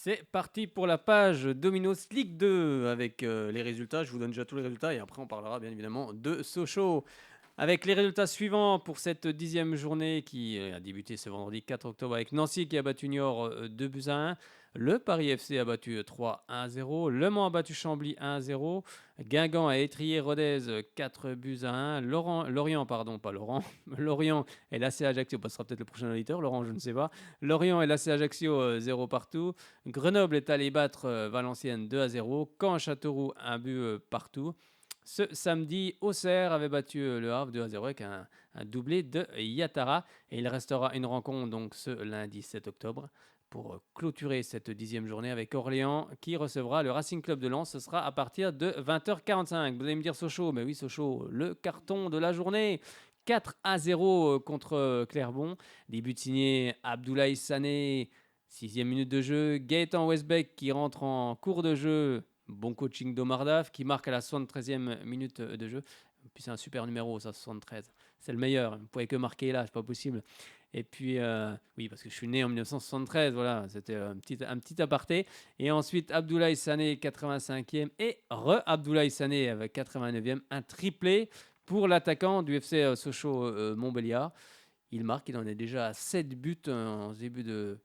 C'est parti pour la page Dominos Ligue 2 avec les résultats. Je vous donne déjà tous les résultats et après on parlera bien évidemment de Sochaux. Avec les résultats suivants pour cette 10e journée qui a débuté ce vendredi 4 octobre avec Nancy qui a battu Niort 2 buts à 1. Le Paris FC a battu 3-1-0. Le Mans a battu Chambly 1-0. Guingamp a étrié Rodez 4 buts à 1. Lorient, pardon, pas Laurent. Lorient et l'AC Ajaccio, ce sera peut-être le prochain auditeur. Laurent, je ne sais pas. Lorient et l'AC Ajaccio 0 partout. Grenoble est allé battre Valenciennes 2-0. Caen et Châteauroux 1 but partout. Ce samedi, Auxerre avait battu le Havre 2-0 avec un doublé de Yatara. Et il restera une rencontre donc ce lundi 7 octobre pour clôturer cette 10e journée avec Orléans qui recevra le Racing Club de Lens. Ce sera à partir de 20h45. Vous allez me dire Sochaux, mais oui Sochaux, le carton de la journée. 4-0 contre Clermont. Des buts signés Abdoulaye Sané, 6e minute de jeu. Gaëtan Westbeck qui rentre en cours de jeu. Bon coaching d'Omar Daf qui marque à la 73e minute de jeu. Puis c'est un super numéro, ça, 73. C'est le meilleur. Vous ne pouvez que marquer là, c'est pas possible. Et puis, oui, parce que je suis né en 1973, voilà, c'était un petit aparté. Et ensuite, Abdoulaye Sané, 85e. Et Abdoulaye Sané, avec 89e. Un triplé pour l'attaquant du FC Sochaux-Montbéliard. Il marque, il en est déjà à 7 buts en début de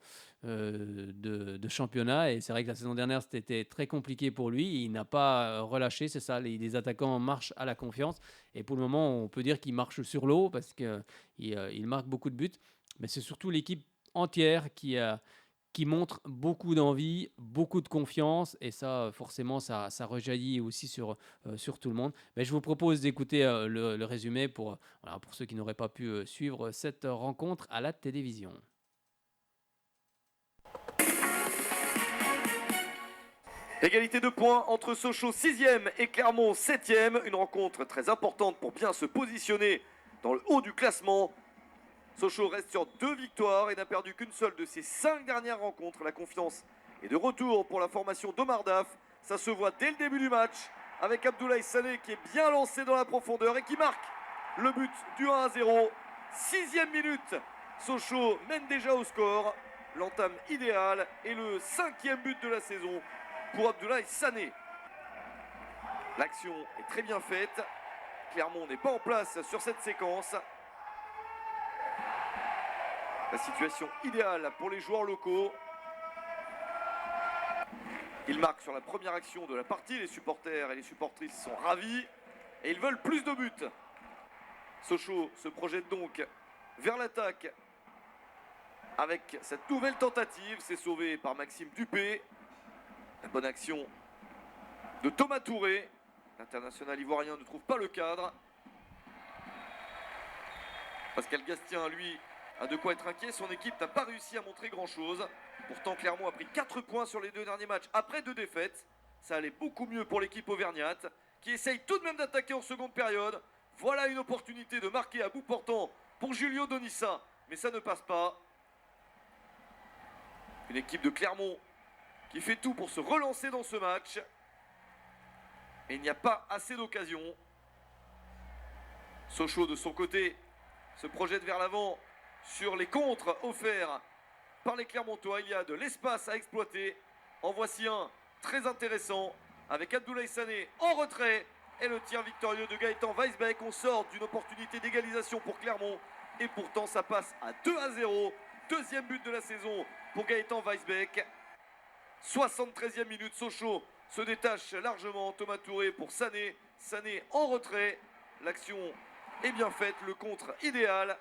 championnat. Et c'est vrai que la saison dernière, c'était très compliqué pour lui. Il n'a pas relâché, c'est ça. Les attaquants marchent à la confiance. Et pour le moment, on peut dire qu'il marche sur l'eau parce qu'il marque beaucoup de buts. Mais c'est surtout l'équipe entière qui montre beaucoup d'envie, beaucoup de confiance, et ça, forcément, ça rejaillit aussi sur tout le monde. Mais je vous propose d'écouter le résumé pour ceux qui n'auraient pas pu suivre cette rencontre à la télévision. Égalité de points entre Sochaux 6e et Clermont 7e. Une rencontre très importante pour bien se positionner dans le haut du classement. Sochaux reste sur 2 victoires et n'a perdu qu'une seule de ses 5 dernières rencontres. La confiance est de retour pour la formation d'Omar Daf. Ça se voit dès le début du match avec Abdoulaye Sané qui est bien lancé dans la profondeur et qui marque le but du 1-0. 6e minute, Sochaux mène déjà au score. L'entame idéale et le 5e but de la saison pour Abdoulaye Sané. L'action est très bien faite. Clermont n'est pas en place sur cette séquence. La situation idéale pour les joueurs locaux. Ils marquent sur la première action de la partie. Les supporters et les supportrices sont ravis et ils veulent plus de buts. Sochaux se projette donc vers l'attaque avec cette nouvelle tentative. C'est sauvé par Maxime Dupé. La bonne action de Thomas Touré. L'international ivoirien ne trouve pas le cadre. Pascal Gastien, lui, a de quoi être inquiet. Son équipe n'a pas réussi à montrer grand-chose. Pourtant, Clermont a pris 4 points sur les 2 derniers matchs après 2 défaites. Ça allait beaucoup mieux pour l'équipe auvergnate, qui essaye tout de même d'attaquer en seconde période. Voilà une opportunité de marquer à bout portant pour Julio Donissa, mais ça ne passe pas. Une équipe de Clermont qui fait tout pour se relancer dans ce match. Et il n'y a pas assez d'occasions. Sochaux, de son côté, se projette vers l'avant sur les contres offerts par les Clermontois. Il y a de l'espace à exploiter. En voici un très intéressant avec Abdoulaye Sané en retrait et le tir victorieux de Gaëtan Weisbeck. On sort d'une opportunité d'égalisation pour Clermont et pourtant ça passe à 2-0. Deuxième but de la saison pour Gaëtan Weisbeck. 73e minute, Sochaux se détache largement. Thomas Touré pour Sané. Sané en retrait. L'action est bien faite, le contre idéal.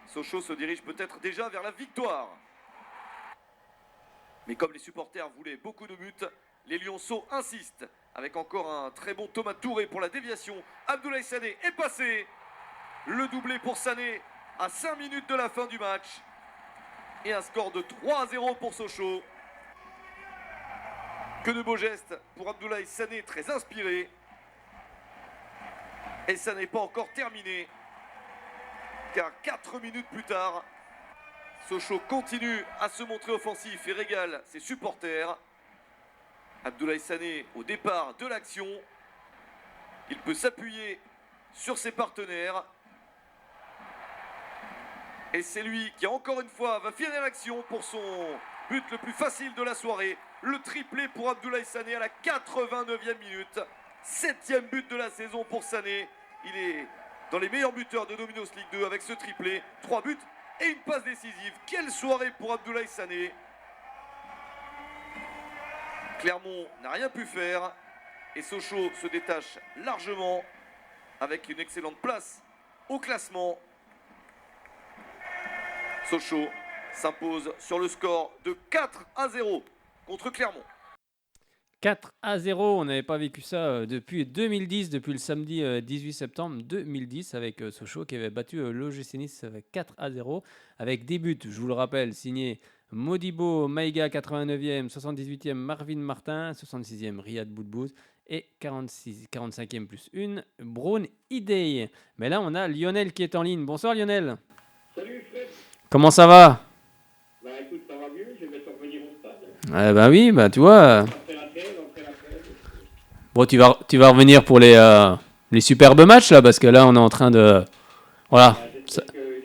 Sochaux se dirige peut-être déjà vers la victoire. Mais comme les supporters voulaient beaucoup de buts, les Lyonceaux insistent avec encore un très bon Thomas Touré pour la déviation. Abdoulaye Sané est passé. Le doublé pour Sané à 5 minutes de la fin du match. Et un score de 3-0 pour Sochaux. Que de beaux gestes pour Abdoulaye Sané, très inspiré. Et ça n'est pas encore terminé. Car 4 minutes plus tard, Sochaux continue à se montrer offensif et régale ses supporters. Abdoulaye Sané au départ de l'action. Il peut s'appuyer sur ses partenaires. Et c'est lui qui encore une fois va finir l'action pour son but le plus facile de la soirée. Le triplé pour Abdoulaye Sané à la 89e minute. 7e but de la saison pour Sané. Il est dans les meilleurs buteurs de Domino's Ligue 2 avec ce triplé. 3 buts et une passe décisive. Quelle soirée pour Abdoulaye Sané. Clermont n'a rien pu faire. Et Sochaux se détache largement avec une excellente place au classement. Sochaux s'impose sur le score de 4-0 contre Clermont. 4-0, on n'avait pas vécu ça depuis 2010, depuis le samedi 18 septembre 2010 avec Sochaux qui avait battu l'OGC Nice avec 4-0 avec des buts, je vous le rappelle, signés Modibo Maïga 89e, 78e Marvin Martin, 66e Riyad Boudbouz et 45e plus 1 Brown Idey. Mais là on a Lionel qui est en ligne. Bonsoir Lionel. Salut Fred. Comment ça va? Bah écoute, ça va mieux, je vais mettre revenir au stade. Bah oui, bah tu vois. Après la trêve. Bon, tu vas revenir pour les superbes matchs là, parce que là on est en train de. Voilà. Bah,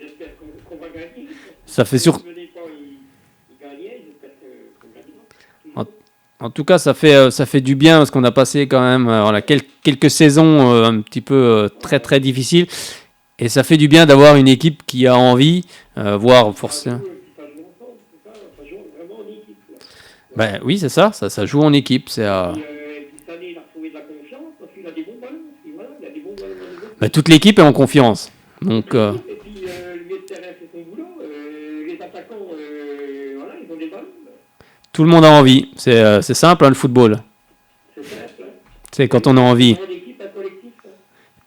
j'espère qu'on va gagner. Ça fait sur. Il gagnait, j'espère qu'on gagnera. En tout cas, ça fait du bien parce qu'on a passé quand même voilà, quelques saisons un petit peu très très difficiles. Et ça fait du bien d'avoir une équipe qui a envie, voire forcément. Ça joue ensemble, c'est ça, ça joue vraiment en équipe. Ben oui, c'est ça joue en équipe. C'est, Et puis Sané, il a retrouvé de la confiance parce qu'il a des bons ballons. Voilà, il a des bons ballons dans les autres. ben, toute l'équipe est en confiance. Donc, Et puis le milieu de terrain fait son boulot. Les attaquants, voilà, ils ont des ballons. tout le monde a envie. C'est simple, hein, le football. C'est simple. Hein. C'est quand on a envie. En équipe, un collectif. Hein.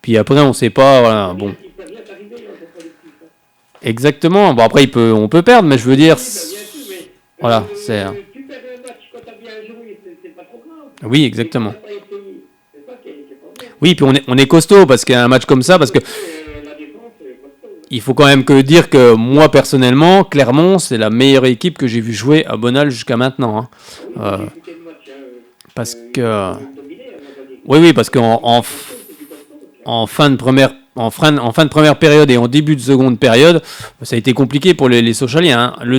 Puis après, on sait pas. Voilà, bon. Il peut rien t'arriver dans un collectif. Hein. Exactement. Bon, après, on peut perdre, mais je veux dire. Oui, bah, bien sûr, mais, Voilà, c'est. tu perds un match quand t'as bien joué, c'est pas trop grave. Oui, exactement. C'est ça qui est pas bien. Oui, puis on est costaud parce qu'il y a un match comme ça, parce que La défense, c'est costaud. il faut quand même dire que moi personnellement, Clermont, c'est la meilleure équipe que j'ai vu jouer à Bonal jusqu'à maintenant. Hein. Oui, j'ai écouté le match. Parce Ils que ont dominé à un moment donné. oui, parce qu'C'est du costaud. en fin de première période et en début de seconde période, ça a été compliqué pour les Sochaliens. Hein. Ils ont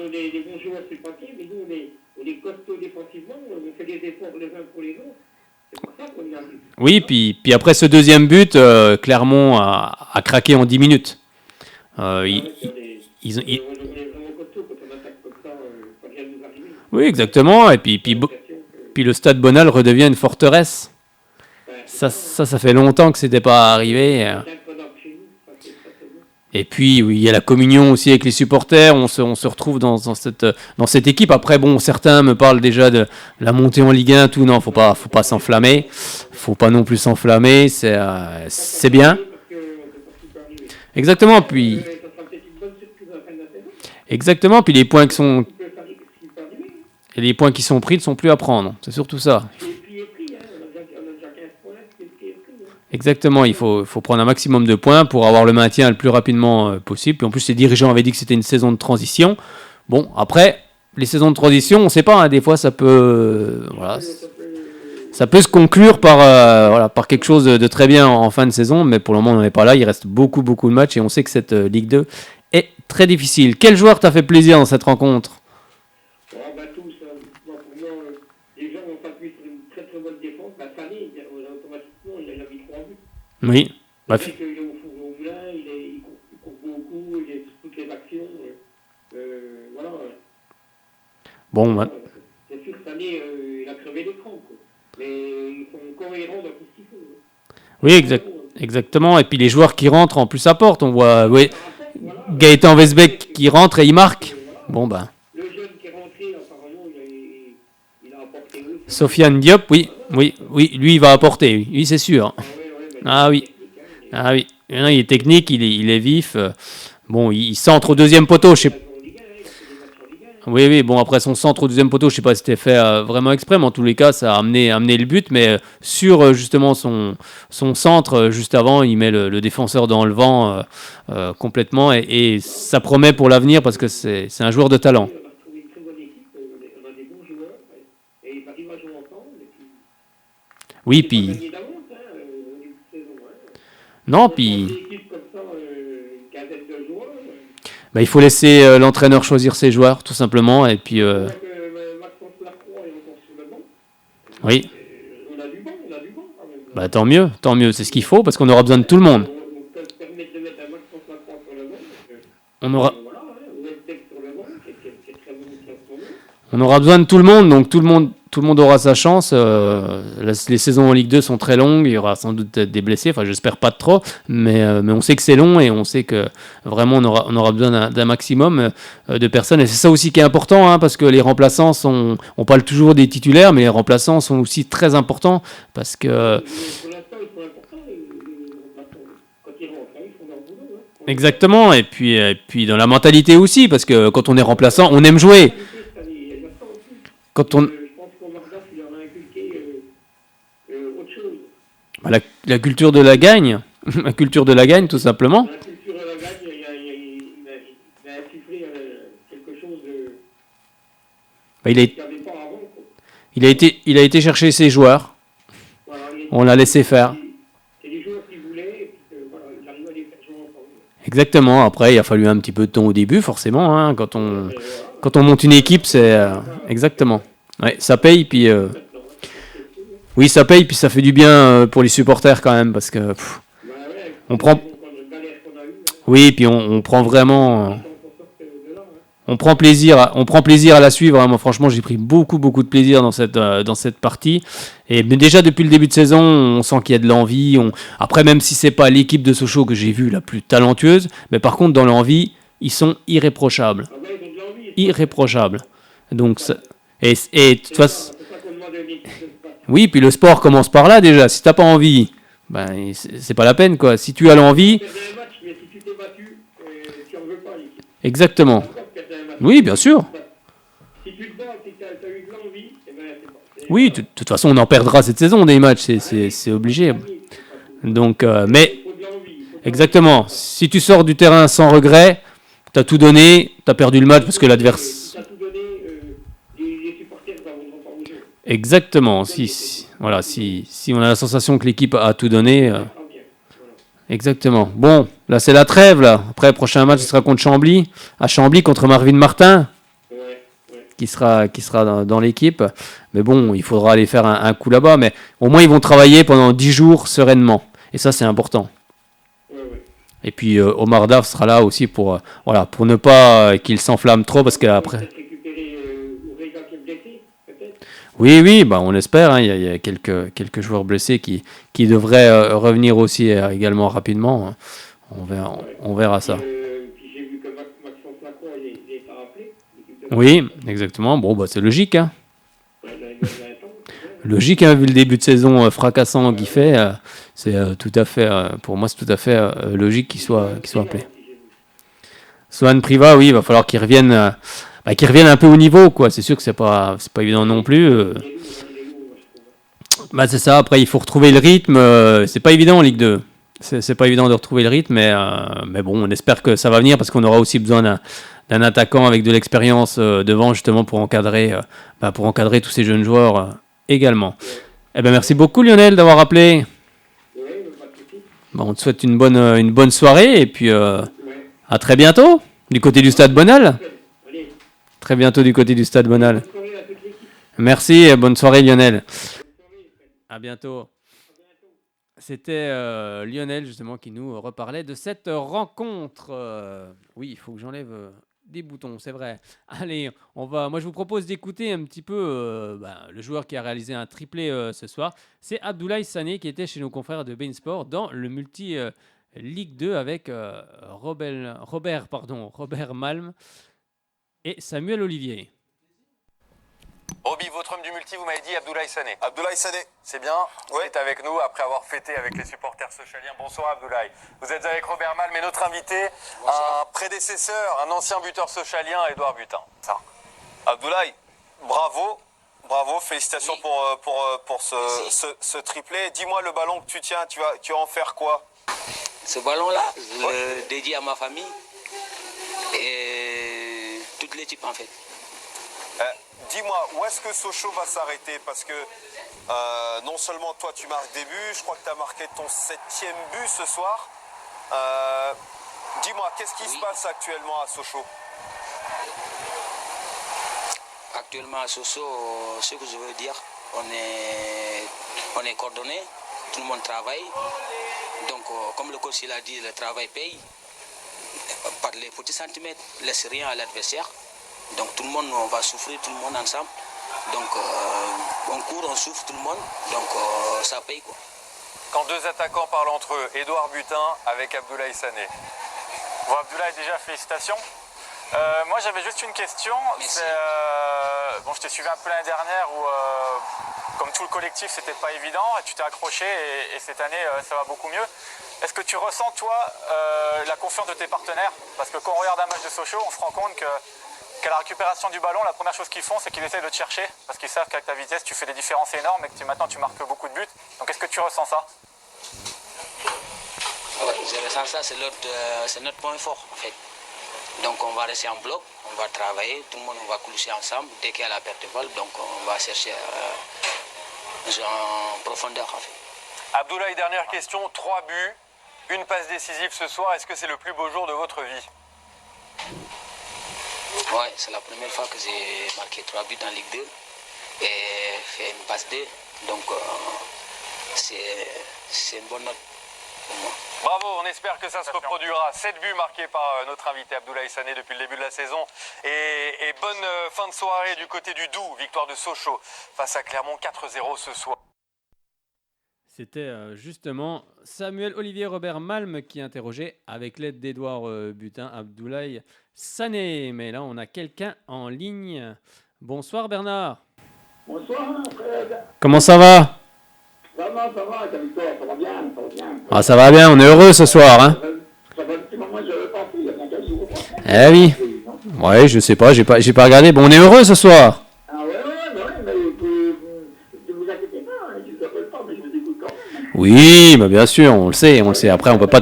des bons joueurs sur le papier, mais nous, on est costauds défensivement, on fait des efforts les uns pour les autres. C'est pour ça qu'on y arrive. Oui, puis après ce deuxième but, Clermont a craqué en 10 minutes. Ils ont- On est vraiment costauds quand on attaque comme ça, ça vient de nous arriver. Oui, exactement. Et puis le stade Bonal redevient une forteresse. Ça fait longtemps que c'était pas arrivé. Et puis, oui, il y a la communion aussi avec les supporters. On se retrouve dans cette équipe. Après, bon, certains me parlent déjà de la montée en Ligue 1, tout. Non, faut pas s'enflammer. Faut pas non plus s'enflammer. C'est bien. Exactement. Puis, exactement. Puis les points qui sont pris ne sont plus à prendre. C'est surtout ça. Exactement, il faut prendre un maximum de points pour avoir le maintien le plus rapidement possible. Puis en plus, les dirigeants avaient dit que c'était une saison de transition. Bon, après, les saisons de transition, on ne sait pas, hein, des fois ça peut, ça peut se conclure par quelque chose de très bien en fin de saison, mais pour le moment on n'en est pas là. Il reste beaucoup de matchs et on sait que cette Ligue 2 est très difficile. Quel joueur t'a fait plaisir dans cette rencontre? Tous, pour moi, les gens ont s'appuyer sur une très très bonne défense. Sané, automatiquement, il a mis 3 buts. Oui. C'est vrai qu'il est au four au moulin, il court beaucoup, il est sur toutes les actions. Voilà. Bon, c'est sûr que Sané, il a crevé l'écran. Mais ils sont cohérents dans tout ce qu'il faut. Oui, exactement. Et puis les joueurs qui rentrent en plus apportent. On voit Gaëtan Westbeck qui rentre et il marque. Bon, ben. Le jeune qui est rentré, apparemment, il a apporté. Sofiane Diop, oui, lui il va apporter, oui, c'est sûr. Ah oui. Il est technique, il est vif. Bon, il centre au deuxième poteau, je sais. Oui, bon, après son centre au deuxième poteau, je sais pas si c'était fait vraiment exprès, mais en tous les cas, ça a amené le but. Mais sur justement son centre, juste avant, il met le défenseur dans le vent complètement. Et ça promet pour l'avenir parce que c'est un joueur de talent. Oui, puis. Non, puis. Bah, il faut laisser l'entraîneur choisir ses joueurs, tout simplement. Et puis, On voit que Maxence Lacroix est encore sur le banc. oui, On a du banc quand même. bah, tant mieux, c'est ce qu'il faut, parce qu'on aura besoin de tout le monde. On peut se permettre de mettre un Maxence Lacroix sur le banc. On aura, Voilà, Westbeck sur le banc, qui est très bon aussi en ce moment. on aura besoin de tout le monde, donc tout le monde aura sa chance. Les saisons en Ligue 2 sont très longues, il y aura sans doute des blessés, enfin j'espère pas de trop, mais on sait que c'est long et on sait que vraiment on aura besoin d'un maximum de personnes. Et c'est ça aussi qui est important, hein, parce que les remplaçants on parle toujours des titulaires, mais les remplaçants sont aussi très importants, parce que... Pour l'instant, ils sont importants, les remplaçants. Quand ils rentrent, ils font leur boulot. Hein. Exactement, et puis dans la mentalité aussi, parce que quand on est remplaçant, on aime jouer. Quand on... Je pense qu'au Mardas, il leur a inculqué autre chose. La culture de la gagne, la culture de la gagne tout simplement. Dans la culture de la gagne, il a insufflé quelque chose Bah, qu'il n'y avait pas avant. Quoi. il a été chercher ses joueurs, Voilà, on l'a laissé faire. C'est les joueurs qu'il voulait, et puis voilà, il arrive à les faire jouer ensemble. Exactement, après il a fallu un petit peu de temps au début forcément, hein, quand on monte une équipe c'est... exactement, ouais, ça paye, puis... oui, ça paye, puis ça fait du bien pour les supporters quand même, parce que... on prend... Oui, puis on prend vraiment... on prend plaisir à la suivre. Hein. Moi, franchement, j'ai pris beaucoup de plaisir dans cette partie. Et mais déjà depuis le début de saison, on sent qu'il y a de l'envie. Après, même si c'est pas l'équipe de Sochaux que j'ai vue la plus talentueuse, mais par contre, dans l'envie, ils sont irréprochables. Irréprochables. Donc, et de toute façon... Oui, puis le sport commence par là déjà. Si t'as pas envie, ben c'est pas la peine quoi. Si tu as l'envie... Exactement. Oui, bien sûr. Oui, de toute façon, on en perdra cette saison des matchs, c'est obligé. Donc, mais exactement. Si tu sors du terrain sans regret, t'as tout donné, t'as perdu le match parce que l'adversaire. Exactement. Si on a la sensation que l'équipe a tout donné. Exactement. Bon, là c'est la trêve là. Après, prochain match ce sera contre Chambly, à Chambly contre Marvin Martin, qui sera dans l'équipe. Mais bon, il faudra aller faire un coup là-bas. Mais au moins ils vont travailler pendant 10 jours sereinement. Et ça c'est important. Et puis Omar Daf sera là aussi pour ne pas qu'il s'enflamme trop parce qu'après. Oui, bah on espère. Hein, il y a quelques joueurs blessés qui devraient revenir aussi également rapidement. On verra ça. Puis j'ai vu que Maxence Lacroix, il est pas rappelé. Oui, exactement. Bon, bah c'est logique. Hein. Logique, hein, vu le début de saison fracassant qu'il fait. C'est tout à fait, pour moi, c'est tout à fait logique qu'il soit appelé. Swan Priva, oui, il va falloir qu'il revienne un peu au niveau, quoi. C'est sûr que c'est pas évident non plus. Bah c'est ça. Après, il faut retrouver le rythme. C'est pas évident en Ligue 2. C'est pas évident de retrouver le rythme, mais bon, on espère que ça va venir parce qu'on aura aussi besoin d'un attaquant avec de l'expérience devant justement pour encadrer tous ces jeunes joueurs également. Eh ben merci beaucoup Lionel d'avoir appelé. Bon, on te souhaite une bonne soirée et puis à très bientôt du côté du Stade Bonal. Très bientôt du côté du Stade Bonal. Merci et bonne soirée Lionel. À bientôt. C'était Lionel justement qui nous reparlait de cette rencontre. Oui, il faut que j'enlève des boutons, c'est vrai. Allez, moi je vous propose d'écouter un petit peu le joueur qui a réalisé un triplé ce soir. C'est Abdoulaye Sané qui était chez nos confrères de beIN Sport dans le multi Ligue 2 avec Robert Malm et Samuel Olivier. Roby, votre homme du multi, vous m'avez dit Abdoulaye Sané. Abdoulaye Sané. C'est bien, vous êtes avec nous après avoir fêté avec les supporters sochaliens. Bonsoir Abdoulaye. Vous êtes avec Robert Malm et notre invité, un prédécesseur, un ancien buteur sochalien, Édouard Butin. Ça. Abdoulaye, bravo, félicitations pour ce triplé. Dis-moi le ballon que tu tiens, tu vas en faire quoi? Ce ballon-là, je le dédie à ma famille et toute l'équipe en fait. Dis-moi, où est-ce que Sochaux va s'arrêter? Parce que non seulement toi tu marques des buts, je crois que tu as marqué ton 7e but ce soir. Dis-moi, qu'est-ce qui se passe actuellement à Sochaux? Actuellement à Sochaux, ce que je veux dire, on est coordonné, tout le monde travaille. Donc, comme le coach il a dit, le travail paye. Par les petits centimètres, laisse rien à l'adversaire. Donc tout le monde, on va souffrir, tout le monde ensemble. Donc on court, on souffre tout le monde. Donc ça paye quoi. Quand deux attaquants parlent entre eux, Edouard Butin avec Abdoulaye Sané. Bon, Abdoulaye, déjà félicitations. Moi j'avais juste une question. Bon, je t'ai suivi un peu l'année dernière où comme tout le collectif c'était pas évident et tu t'es accroché et cette année ça va beaucoup mieux. Est-ce que tu ressens toi la confiance de tes partenaires? Parce que quand on regarde un match de Sochaux, on se rend compte qu'à la récupération du ballon, la première chose qu'ils font c'est qu'ils essayent de te chercher parce qu'ils savent qu'avec ta vitesse tu fais des différences énormes et que maintenant tu marques beaucoup de buts. Donc est-ce que tu ressens ça? Ouais, je ressens ça, c'est notre point fort en fait. Donc on va rester en bloc, on va travailler, tout le monde on va coucher ensemble. Dès qu'il y a la perte de balle, donc on va chercher en profondeur en fait. Abdoulaye, dernière question, 3 buts, une passe décisive ce soir, est-ce que c'est le plus beau jour de votre vie? Ouais, c'est la première fois que j'ai marqué 3 buts en Ligue 2 et fait une passe D. Donc c'est une bonne note pour moi. Bravo, on espère que ça se reproduira. 7 buts marqués par notre invité Abdoulaye Sané depuis le début de la saison. Et bonne fin de soirée du côté du Doubs, victoire de Sochaux face à Clermont 4-0 ce soir. C'était justement Samuel Olivier Robert Malm qui interrogeait avec l'aide d'Edouard Butin Abdoulaye Sané. Mais là, on a quelqu'un en ligne. Bonsoir Bernard. Bonsoir, Fred. Comment ça va? Ça va, ta victoire, ça va bien. Ah, ça va bien, on est heureux ce soir. Hein. Ça fait un petit moment que je n'avais pas fait, il y a bien 15 jours. Eh oui. Ouais, je sais pas, j'ai pas regardé. Bon, on est heureux ce soir. Ah ouais, mais ne vous inquiétez pas, je ne vous appelle pas, mais je vous écoute quand même. Oui, bah bien sûr, on le sait. Après, on peut pas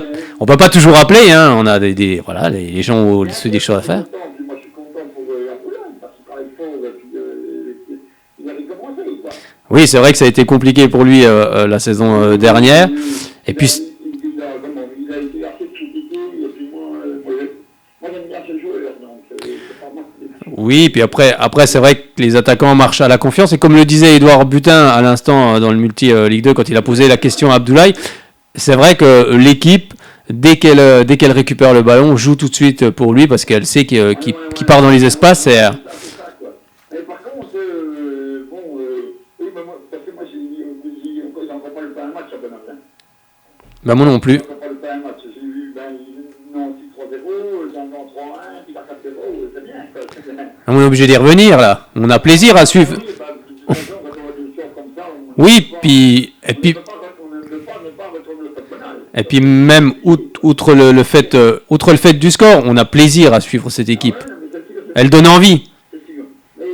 toujours appeler. Hein. On a voilà, les gens ont des choses à faire. Moi, je suis content pour Abdoulaye, parce qu'il travaille fort, puis il a recommencé, quoi. Oui, c'est vrai que ça a été compliqué pour lui la saison dernière. Et puis Il a été assez critiqué, et puis moi j'aime bien ce joueur, donc c'est pas moi qui oui, puis après c'est vrai que les attaquants marchent à la confiance. Et comme le disait Edouard Butin à l'instant dans le multi Ligue 2 quand il a posé la question à Abdoulaye, c'est vrai que l'équipe, dès qu'elle récupère le ballon, joue tout de suite pour lui parce qu'elle sait qu'il part dans les espaces. Et, Mais par contre, oui, mais moi, parce que moi j'ai encore pas le pas un match à Benatin. bah moi non plus. J'ai encore pas le pas un match. J'ai vu, ils ont 3-0, j'en ai 3-1, puis la 4-0, c'est bien, quoi. C'est bien. On est obligé d'y revenir là. On a plaisir à suivre. Oui, de toute façon, quand on a des choses comme ça, Oui, puis et puis même outre le fait du score, on a plaisir à suivre cette équipe. Elle donne envie. C'est sûr. Mais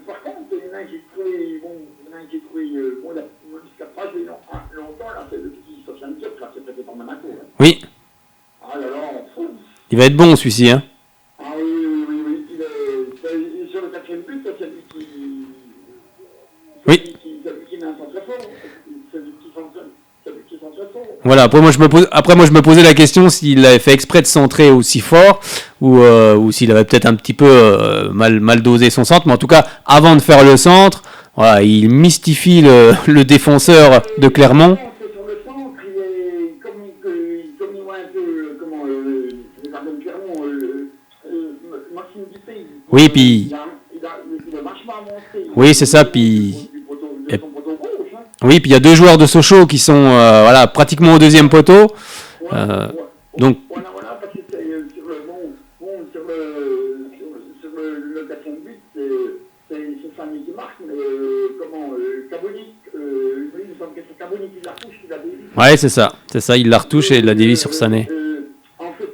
par contre, il y en a qui trouvent, jusqu'à pas longtemps, là, c'est le petit Sofiane Diop, là, c'est prêté par Monaco. Hein. Oui, Ah là là, il va être bon celui-ci. Hein. ah oui. Sur le 4e but, c'est celui qui... Oui. Celui qui met un centre fort. Celui qui centre fort. Voilà, après moi je me posais la question s'il avait fait exprès de centrer aussi fort ou s'il avait peut-être un petit peu mal dosé son centre, mais en tout cas avant de faire le centre, voilà, il mystifie le défenseur de Clermont. Sur le centre, comme il voit un peu le gardien de Clermont, Maxime Dupé, Oui, puis il a vachement avancé. oui, c'est ça, puis De son poteau gauche, hein. oui, puis il y a deux joueurs de Sochaux qui sont voilà, pratiquement au deuxième poteau. Donc Voilà, parce que sur le 4e but, c'est Fanny qui marque, mais Caboni, il me semble que c'est Caboni qui la touche, qui la dévie. ouais, c'est ça, il la retouche et il la dévie sur Sané. En fait,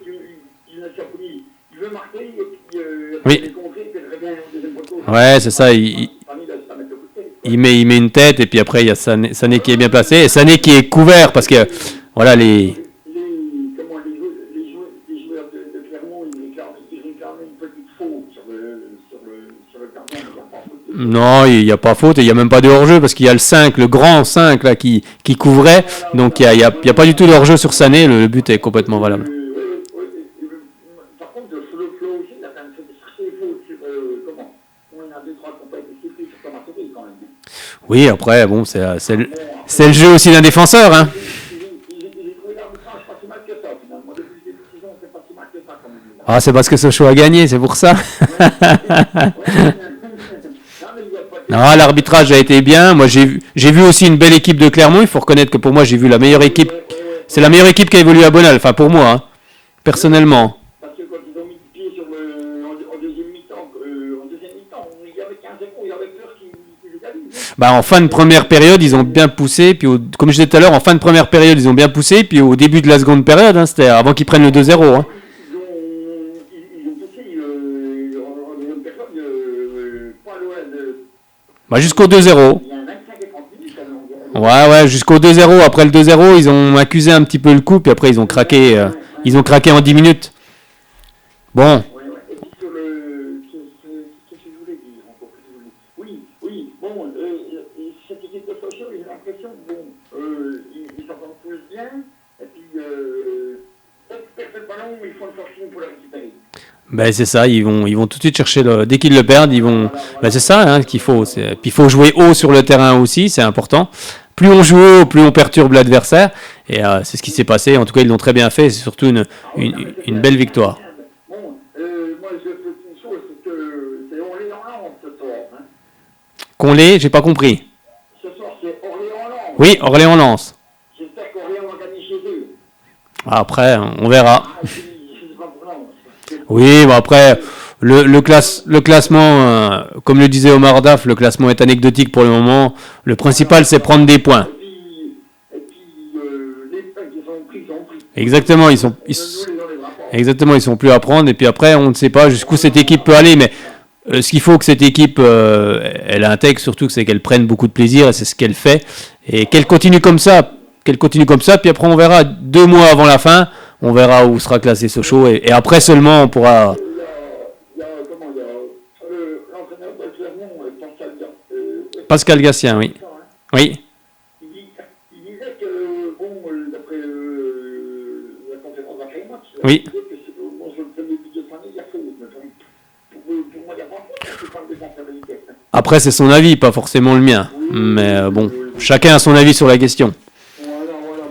Caboni, il veut marquer, et puis Oui. il est contré, puis il revient au deuxième poteau. Ouais, c'est ça, il met une tête et puis après il y a Sané qui est bien placé et Sané qui est couvert parce que voilà les joueurs de Clermont, ils réclament une petite faute sur le gardien. non, il n'y a pas faute et il n'y a même pas de hors-jeu parce qu'il y a le 5, le grand 5 là qui couvrait, donc il y a pas du tout de hors-jeu sur Sané, le but est complètement valable. Oui, Oui, après, bon, c'est le jeu aussi d'un défenseur. Hein. J'ai trouvé l'arbitrage pas si mal que ça, finalement. Depuis le début de saison, c'est pas si mal que ça, quand même. Ah, c'est parce que Sochaux a gagné, c'est pour ça. Non, l'arbitrage a été bien. Moi, j'ai vu aussi une belle équipe de Clermont. Il faut reconnaître que pour moi, j'ai vu la meilleure équipe. C'est la meilleure équipe qui a évolué à Bonal. Enfin, pour moi, hein, personnellement. Parce que quand ils ont mis le pied en deuxième mi-temps, il y avait 15 il y avait peur qu'ils les gagnent. Bah, en fin de première période, ils ont bien poussé. Puis, comme je disais tout à l'heure, en fin de première période, ils ont bien poussé. Puis, au début de la seconde période, hein, c'était avant qu'ils prennent le 2-0. Hein. Ils ont poussé en deuxième période, pas loin de. Bah, jusqu'au 2-0. Il y a 25 et 30 minutes, alors. Ouais, jusqu'au 2-0. Après le 2-0, ils ont accusé un petit peu le coup. Puis après, ils ont craqué en 10 minutes. Bon. Et puis sur le. Qu'est-ce que je voulais dire encore? Oui, bon, cette équipe de Sochaux, j'ai l'impression que ils s'entendent tous bien, et puis dès qu'ils perdent le ballon, ils font le forcing pour le récupérer. Ben c'est ça, ils vont tout de suite chercher dès qu'ils le perdent, ils vont. Ben c'est ça hein, qu'il faut. Puis il faut jouer haut sur le terrain aussi, c'est important. Plus on joue haut, plus on perturbe l'adversaire. Et c'est ce qui s'est passé. En tout cas, ils l'ont très bien fait. C'est surtout une belle victoire. Bon, moi je peux une chose, c'est que c'est Orléans-Lens ce soir. Hein. Qu'on l'ait, j'ai pas compris. Ce soir c'est Orléans-Lens. Oui, Orléans-Lens. J'espère qu'Orléans va gagner chez eux. Après, on verra. Je sais pas pour Lens. Oui, bon après, le classement, comme le disait Omar Daf, le classement est anecdotique pour le moment. Le principal, c'est prendre des points. Et puis les points qui sont pris, sont pris. Exactement, ils sont plus à prendre. Et puis après, on ne sait pas jusqu'où cette équipe peut aller. Mais ce qu'il faut que cette équipe, elle intègre surtout, c'est qu'elle prenne beaucoup de plaisir. Et c'est ce qu'elle fait. Et qu'elle continue comme ça. Puis après, on verra 2 mois avant la fin. On verra où sera classé Sochaux. Et après seulement, on pourra... Il y a l'entraîneur de Clermont, Pascal Gassien, oui. Oui. Il disait que, d'après la conférence d'après-match, Oui. il disait que sur le premier but de fin, il y a faute. Pour moi, il n'y a pas faute, c'est pas le défenseur de vitesse. Après, c'est son avis, pas forcément le mien. Mais bon, chacun a son avis sur la question. Voilà.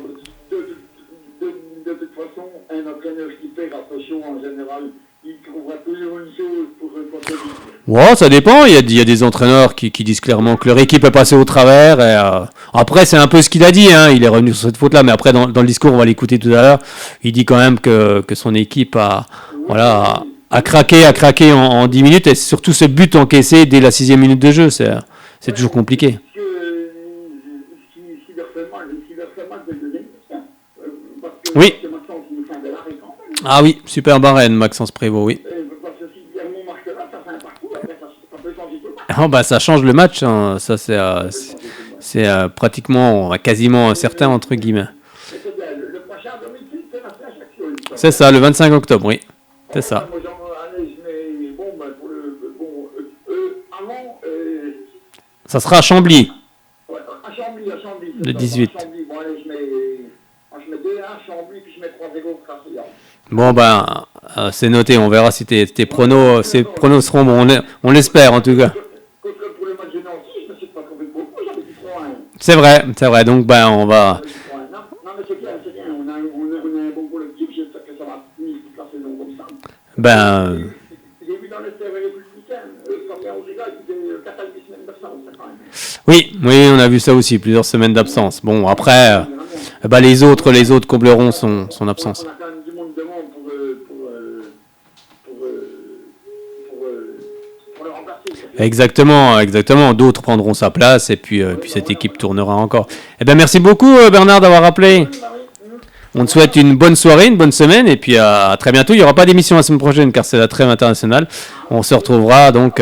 De toute façon, un entraîneur qui perd à Sochaux, en général, il trouvera toujours une chose pour contrer. Ouais, ça dépend. Il y a des entraîneurs qui disent clairement que leur équipe est passée au travers. Et, après, c'est un peu ce qu'il a dit. Hein. Il est revenu sur cette faute-là. Mais après, dans le discours, on va l'écouter tout à l'heure. Il dit quand même que son équipe a craqué en 10 minutes. Et surtout ce but encaissé dès la 6e minute de jeu. C'est toujours compliqué. S'il leur fait mal, c'est le deuxième. Oui. C'est Maxence qui nous fait un bel arrêt quand même. Ah oui, super barène, Maxence Prévost, oui. Parce que si Clermont marque là, ça fait un parcours, après ça peut changer tout le match. Oh, bah, ça change le match. Hein. Ça, c'est pratiquement, quasiment certain, entre guillemets. Le prochain à domicile, c'est la Ajaccio. C'est ça, le 25 octobre, oui. C'est ça. Moi, allez, je mets, avant, Ça sera à Chambly, ouais, à Chambly. le 18. Chambly, bon, allez, je mets 2-1 Chambly, puis je mets 3-0 Gracia. Bon, ben, c'est noté. On verra si tes pronos seront bons. On l'espère, en tout cas. Pour le match de Nancy, je me suis pas trompé beaucoup, j'avais dit 3-1. C'est vrai. Donc, ben, on va... Non, mais c'est bien. On a un bon collectif, j'espère que ça va finir toute la saison comme ça. Ben... J'ai vu dans le TV républicain, Fabien Oudéga, il disait 4 à 8 semaines d'absence, quand même. Oui, on a vu ça aussi, plusieurs semaines d'absence. Bon, après, les autres combleront son absence. On a quand même du monde devant pour le remplacer. Exactement. D'autres prendront sa place et puis cette équipe tournera encore. Eh ben, merci beaucoup, Bernard, d'avoir appelé. On te souhaite une bonne soirée, une bonne semaine, et puis à très bientôt. Il n'y aura pas d'émission la semaine prochaine, car c'est la trêve internationale. On se retrouvera donc...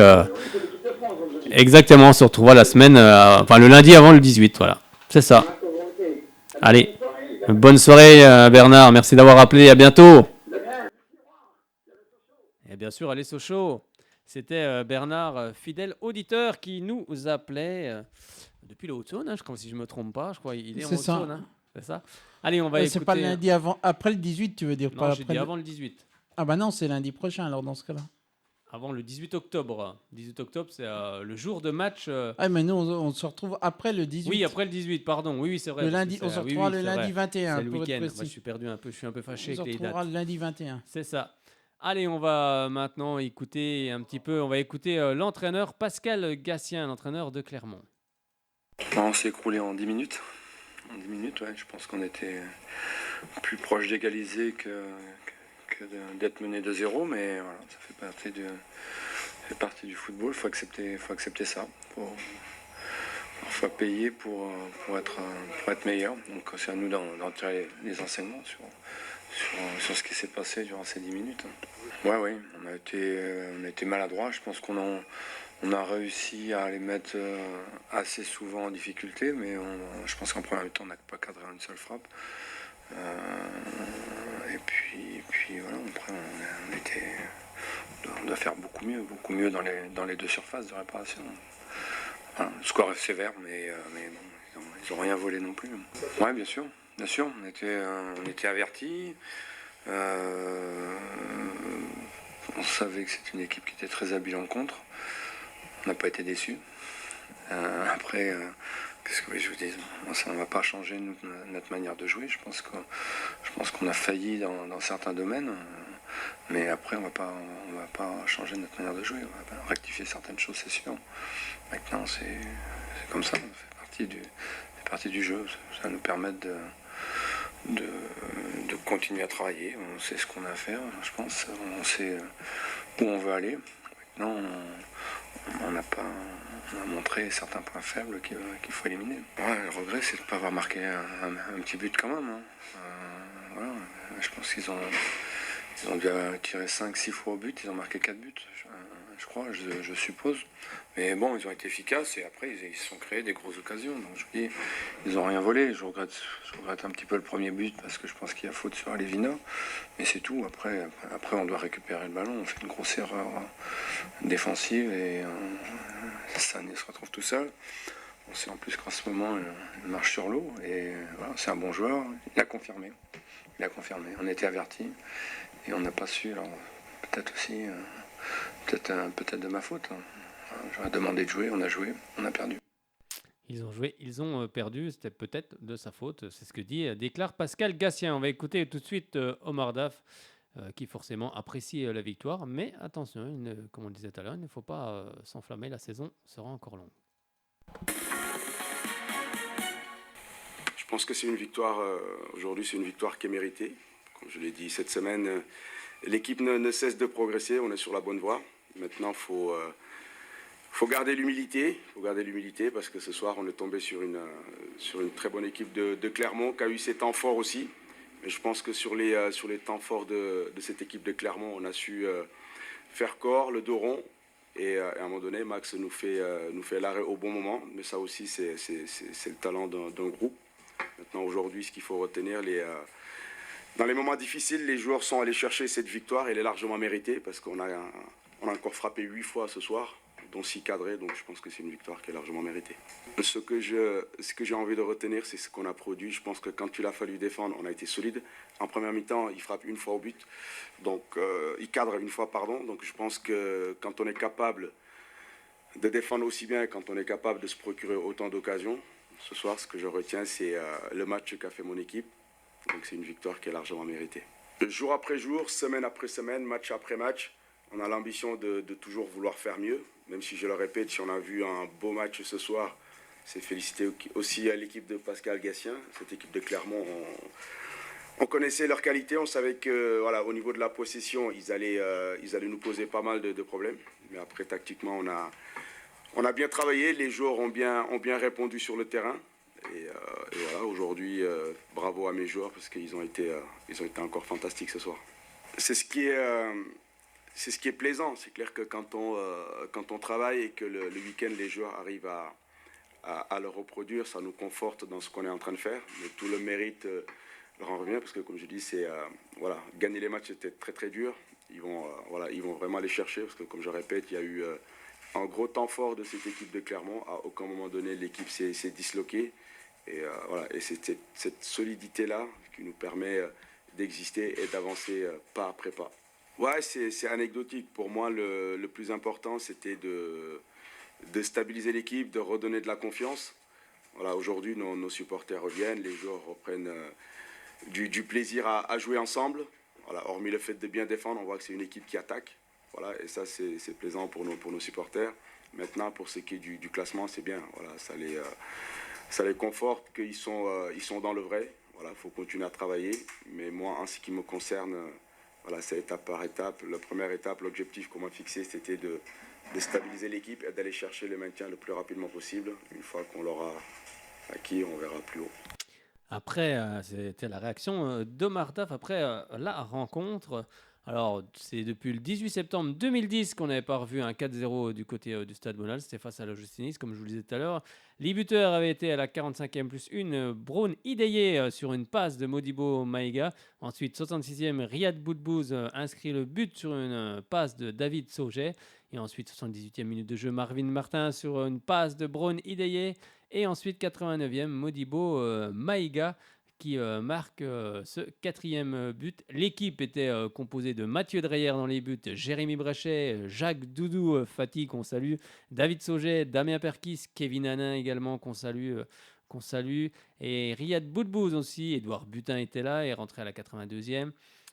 exactement, on se retrouvera la semaine... le lundi avant le 18, voilà. C'est ça. Allez, bonne soirée, Bernard. Merci d'avoir appelé. À bientôt. Et bien sûr, allez, Sochaux. C'était Bernard, fidèle auditeur, qui nous appelait depuis le Haute-Saône, hein, si je ne me trompe pas. Je crois qu'il est en Haute-Saône. Hein. C'est ça. Allez, on va écouter... C'est pas le lundi après le 18, tu veux dire? Non, pas j'ai après dit avant le 18. Ah bah non, c'est lundi prochain alors dans ce cas-là. avant le 18 octobre. 18 octobre, c'est le jour de match. Ah, mais nous, on se retrouve après le 18. Oui, après le 18, pardon. Oui, c'est vrai. Le parce que lundi, c'est- on se oui, retrouvera oui, le c'est lundi vrai. 21, C'est le pour être week-end. Moi, précis. je suis perdu un peu. Je suis un peu On fâché se avec les retrouvera dates. le lundi 21. C'est ça. Allez, on va maintenant écouter un petit peu. On va écouter l'entraîneur Pascal Gassien, l'entraîneur de Clermont. On s'est écroulé en 10 minutes. En 10 minutes, ouais. Je pense qu'on était plus proche d'égaliser que d'être mené de 0, mais voilà, ça fait partie du football. Il faut accepter ça. Faut parfois payer pour être meilleur. Donc c'est à nous d'en tirer les enseignements sur ce qui s'est passé durant ces 10 minutes. Ouais, on a été maladroit. Je pense qu'on a réussi à les mettre assez souvent en difficulté, mais je pense qu'en première mi-temps, on n'a pas cadré une seule frappe. Et puis voilà, après, on doit faire beaucoup mieux dans les deux surfaces de réparation. Voilà, le score est sévère, mais bon, ils ont rien volé non plus. Ouais, bien sûr, on était avertis. On savait que c'était une équipe qui était très habile en contre. On n'a pas été déçus. Après, qu'est-ce que je vous dis, ça ne va pas changer notre manière de jouer. Je pense qu'on a failli dans certains domaines, mais après on va pas changer notre manière de jouer. On va rectifier certaines choses, c'est sûr. Maintenant, c'est comme ça. Ça fait partie du jeu. Ça va nous permettre de continuer à travailler. On sait ce qu'on a à faire, je pense. On sait où on veut aller. Maintenant, on a montré certains points faibles qu'il faut éliminer. Ouais, le regret, c'est de ne pas avoir marqué un petit but quand même. Voilà. Je pense qu'ils ont dû tirer 5-6 fois au but, ils ont marqué 4 buts, je crois, je suppose. Mais bon, ils ont été efficaces et après, ils se sont créés des grosses occasions. Donc je vous dis, ils n'ont rien volé. Je regrette un petit peu le premier but parce que je pense qu'il y a faute sur Alevina. Mais c'est tout. Après, on doit récupérer le ballon. On fait une grosse erreur défensive et Sané se retrouve tout seul. On sait en plus qu'en ce moment, il marche sur l'eau. Et voilà, c'est un bon joueur. Il a confirmé. On était avertis et on n'a pas su. Alors, peut-être aussi, peut-être de ma faute. J'aurais demandé de jouer, on a joué, on a perdu. Ils ont joué, ils ont perdu, c'était peut-être de sa faute, c'est ce que déclare Pascal Gassien. On va écouter tout de suite Omar Daf, qui forcément apprécie la victoire, mais attention, comme on le disait tout à l'heure, il ne faut pas s'enflammer, la saison sera encore longue. Je pense que c'est une victoire, aujourd'hui c'est une victoire qui est méritée. Comme je l'ai dit cette semaine, l'équipe ne cesse de progresser, on est sur la bonne voie. Maintenant, il faut garder l'humilité, parce que ce soir, on est tombé sur une très bonne équipe de Clermont qui a eu ses temps forts aussi. Mais je pense que sur les temps forts de cette équipe de Clermont, on a su faire corps, le dos rond. Et à un moment donné, Max nous fait l'arrêt au bon moment. Mais ça aussi, c'est le talent d'un groupe. Maintenant, aujourd'hui, ce qu'il faut retenir, dans les moments difficiles, les joueurs sont allés chercher cette victoire. Elle est largement méritée parce qu'on a encore frappé 8 fois ce soir, dont 6 cadrés, donc je pense que c'est une victoire qui est largement méritée. Ce que j'ai envie de retenir, c'est ce qu'on a produit. Je pense que quand il a fallu défendre, on a été solide. En première mi-temps, il frappe une fois au but, donc il cadre une fois, pardon. Donc je pense que quand on est capable de défendre aussi bien, quand on est capable de se procurer autant d'occasions, ce soir, ce que je retiens, c'est le match qu'a fait mon équipe. Donc c'est une victoire qui est largement méritée. Jour après jour, semaine après semaine, match après match, on a l'ambition de toujours vouloir faire mieux. Même si je le répète, si on a vu un beau match ce soir, c'est féliciter aussi à l'équipe de Pascal Gassien, cette équipe de Clermont. On connaissait leur qualité, on savait que voilà, au niveau de la possession, ils allaient nous poser pas mal de problèmes. Mais après, tactiquement, on a bien travaillé, les joueurs ont bien répondu sur le terrain. Et voilà, aujourd'hui, bravo à mes joueurs parce qu'ils ont été encore fantastiques ce soir. C'est ce qui est plaisant. C'est clair que quand on travaille et que le week-end, les joueurs arrivent à le reproduire, ça nous conforte dans ce qu'on est en train de faire. Mais tout le mérite leur en revient parce que, comme je dis, gagner les matchs, c'était très très dur. Ils vont vraiment les chercher parce que, comme je répète, il y a eu un gros temps fort de cette équipe de Clermont. À aucun moment donné, l'équipe s'est disloquée. Et c'est cette solidité-là qui nous permet d'exister et d'avancer pas après pas. Ouais, c'est anecdotique. Pour moi, le plus important, c'était de stabiliser l'équipe, de redonner de la confiance. Voilà, aujourd'hui, nos supporters reviennent, les joueurs reprennent du plaisir à jouer ensemble. Voilà, hormis le fait de bien défendre, on voit que c'est une équipe qui attaque. Voilà, et ça, c'est plaisant pour nos supporters. Maintenant, pour ce qui est du classement, c'est bien. Voilà, ça les conforte qu'ils sont dans le vrai. Voilà, il faut continuer à travailler. Mais moi, en ce qui me concerne, voilà, c'est étape par étape. La première étape, l'objectif qu'on m'a fixé, c'était de stabiliser l'équipe et d'aller chercher le maintien le plus rapidement possible. Une fois qu'on l'aura acquis, on verra plus haut. Après, c'était la réaction d'Omar Daf après la rencontre. Alors, c'est depuis le 18 septembre 2010 qu'on n'avait pas revu un 4-0 du côté du Stade Bonal. C'était face à la Justice, comme je vous le disais tout à l'heure. Les buteurs avaient été à la 45e plus 1, Brown Ideye sur une passe de Modibo Maïga. Ensuite, 66e, Riyad Boudbouz inscrit le but sur une passe de David Sauget. Et ensuite, 78e minute de jeu, Marvin Martin sur une passe de Brown Ideye. Et ensuite, 89e, Modibo Maïga qui marque ce 4e but. L'équipe était composée de Mathieu Dreyer dans les buts, Jérémy Brechet, Jacques Doudou Fati qu'on salue, David Sauget, Damien Perkis, Kevin Hanin également qu'on salue. Et Riyad Boudbouz aussi. Édouard Butin était là et rentré à la 82e.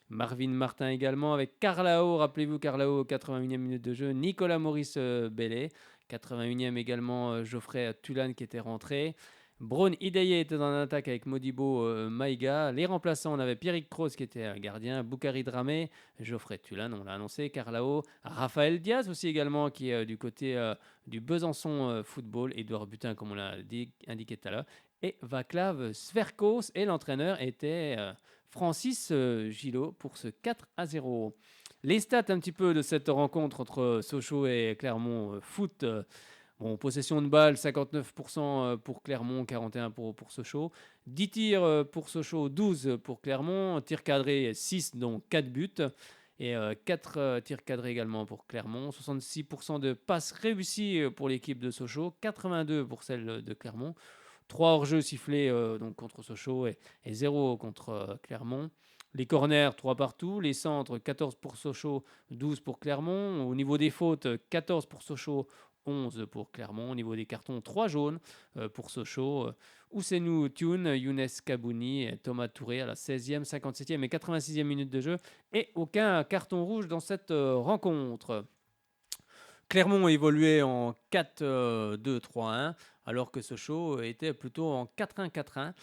Marvin Martin également avec Carlao, rappelez-vous Carlao, 81e minute de jeu. Nicolas Maurice Bellet, 81e également Geoffrey Tulane qui était rentré. Brown Ideye était dans l'attaque avec Modibo Maïga. Les remplaçants, on avait Pierrick Kroos qui était gardien, Boukari Dramé, Geoffrey Tulane, on l'a annoncé, Carlao, Raphaël Diaz aussi également qui est du côté du Besançon Football, Édouard Butin comme on l'a indiqué tout à l'heure, et Vaclav Sverkos, et l'entraîneur était Francis Gillot pour ce 4-0. Les stats un petit peu de cette rencontre entre Sochaux et Clermont Foot. Bon, possession de balle, 59% pour Clermont, 41% pour Sochaux. 10 tirs pour Sochaux, 12 pour Clermont. Tirs cadrés, 6, dont 4 buts. Et 4 tirs cadrés également pour Clermont. 66% de passes réussies pour l'équipe de Sochaux, 82% pour celle de Clermont. 3 hors-jeux sifflés donc contre Sochaux et 0 contre Clermont. Les corners, 3 partout. Les centres, 14 pour Sochaux, 12 pour Clermont. Au niveau des fautes, 14 pour Sochaux, 11 pour Clermont. Au niveau des cartons, 3 jaunes pour Sochaux. Ousseynou Thioune, Younes Kabouni et Thomas Touré à la 16e, 57e et 86e minute de jeu. Et aucun carton rouge dans cette rencontre. Clermont évoluait en 4-2-3-1, alors que Sochaux était plutôt en 4-1-4-1.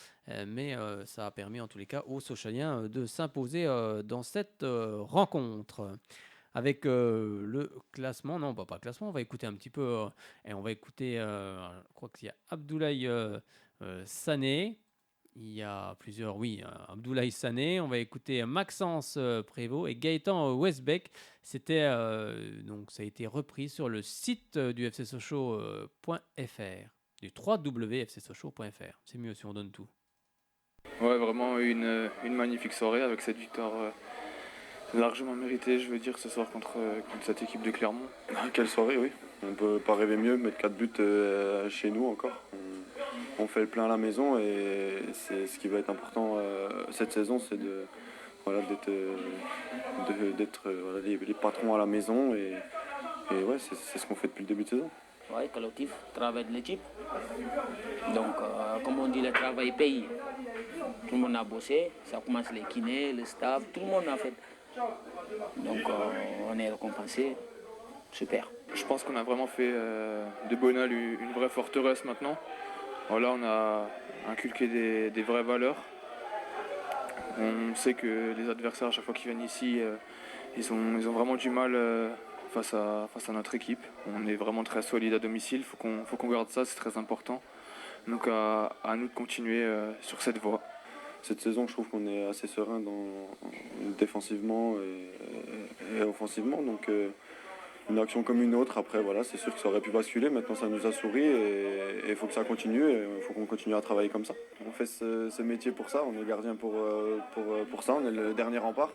Mais ça a permis en tous les cas aux Sochaliens de s'imposer dans cette rencontre. Avec le classement, non pas classement, on va écouter un petit peu, et on va écouter, je crois qu'il y a Abdoulaye Sané. Il y a plusieurs, oui, Abdoulaye Sané. On va écouter Maxence Prévost et Gaëtan Westbeck. C'était donc ça a été repris sur le site du fcsochaux.fr, du www.fcsochaux.fr. C'est mieux si on donne tout. Ouais, vraiment une magnifique soirée avec cette victoire largement méritée, je veux dire, ce soir contre cette équipe de Clermont. Quelle soirée, oui. On peut pas rêver mieux, mettre 4 buts chez nous encore. On fait le plein à la maison et c'est ce qui va être important cette saison, c'est d'être les patrons à la maison et ouais, c'est ce qu'on fait depuis le début de saison. Oui, collectif, travail de l'équipe. Donc, comme on dit, le travail paye. Tout le monde a bossé, ça commence les kinés, le staff, tout le monde a fait. Donc, on est récompensé. Super. Je pense qu'on a vraiment fait de Bonal une vraie forteresse maintenant. Voilà, on a inculqué des vraies valeurs. On sait que les adversaires, à chaque fois qu'ils viennent ici, ils ont vraiment du mal face à notre équipe. On est vraiment très solide à domicile, il faut qu'on garde ça, c'est très important. Donc à nous de continuer sur cette voie. Cette saison, je trouve qu'on est assez serein défensivement et offensivement. Donc une action comme une autre, après voilà, c'est sûr que ça aurait pu basculer, maintenant ça nous a souri et il faut que ça continue et il faut qu'on continue à travailler comme ça. On fait ce métier pour ça, on est gardien pour ça, on est le dernier rempart.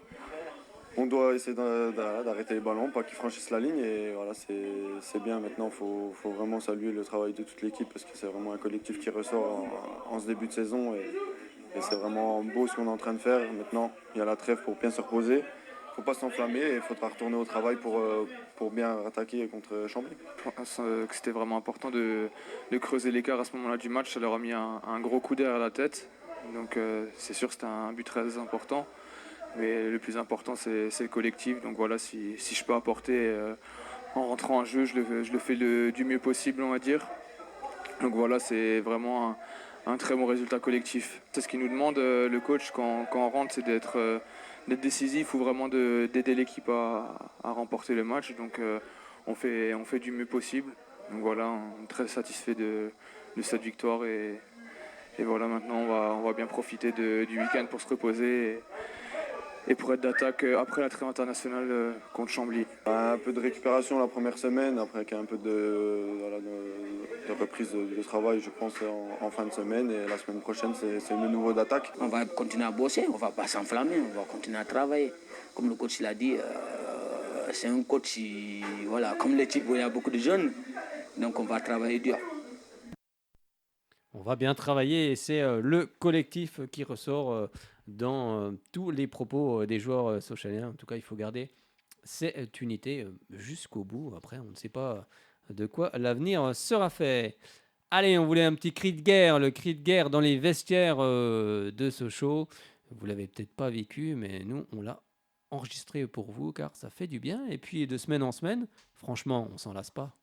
On doit essayer d'arrêter les ballons, pas qu'ils franchissent la ligne et voilà, c'est bien. Maintenant, il faut vraiment saluer le travail de toute l'équipe parce que c'est vraiment un collectif qui ressort en ce début de saison et c'est vraiment beau ce qu'on est en train de faire. Maintenant, il y a la trêve pour bien se reposer faut pas s'enflammer et il faudra retourner au travail pour bien attaquer contre Chambly. Je pense que c'était vraiment important de creuser l'écart à ce moment-là du match. Ça leur a mis un gros coup d'air à la tête. Donc c'est sûr que c'était un but très important. Mais le plus important, c'est le collectif. Donc voilà, si je peux apporter en rentrant en jeu, je le fais du mieux possible, on va dire. Donc voilà, c'est vraiment un très bon résultat collectif. C'est ce qu'il nous demande, le coach, quand on rentre, c'est d'être décisif ou vraiment d'aider l'équipe à remporter le match. Donc on fait du mieux possible. Donc voilà, on est très satisfait de cette victoire. Et voilà, maintenant, on va bien profiter du week-end pour se reposer. Et pour être d'attaque après la trêve internationale contre Chambly. Un peu de récupération la première semaine, après avec un peu de reprise de travail, je pense, en fin de semaine. Et la semaine prochaine, c'est le nouveau d'attaque. On va continuer à bosser, on ne va pas s'enflammer, on va continuer à travailler. Comme le coach l'a dit, c'est un coach, voilà, comme l'équipe où il y a beaucoup de jeunes, donc on va travailler dur. On va bien travailler et c'est le collectif qui ressort dans tous les propos des joueurs sochaliens. En tout cas, il faut garder cette unité jusqu'au bout. Après, on ne sait pas de quoi l'avenir sera fait. Allez, on voulait un petit cri de guerre, le cri de guerre dans les vestiaires de Sochaux. Vous l'avez peut-être pas vécu, mais nous, on l'a enregistré pour vous car ça fait du bien. Et puis, de semaine en semaine, franchement, on s'en lasse pas.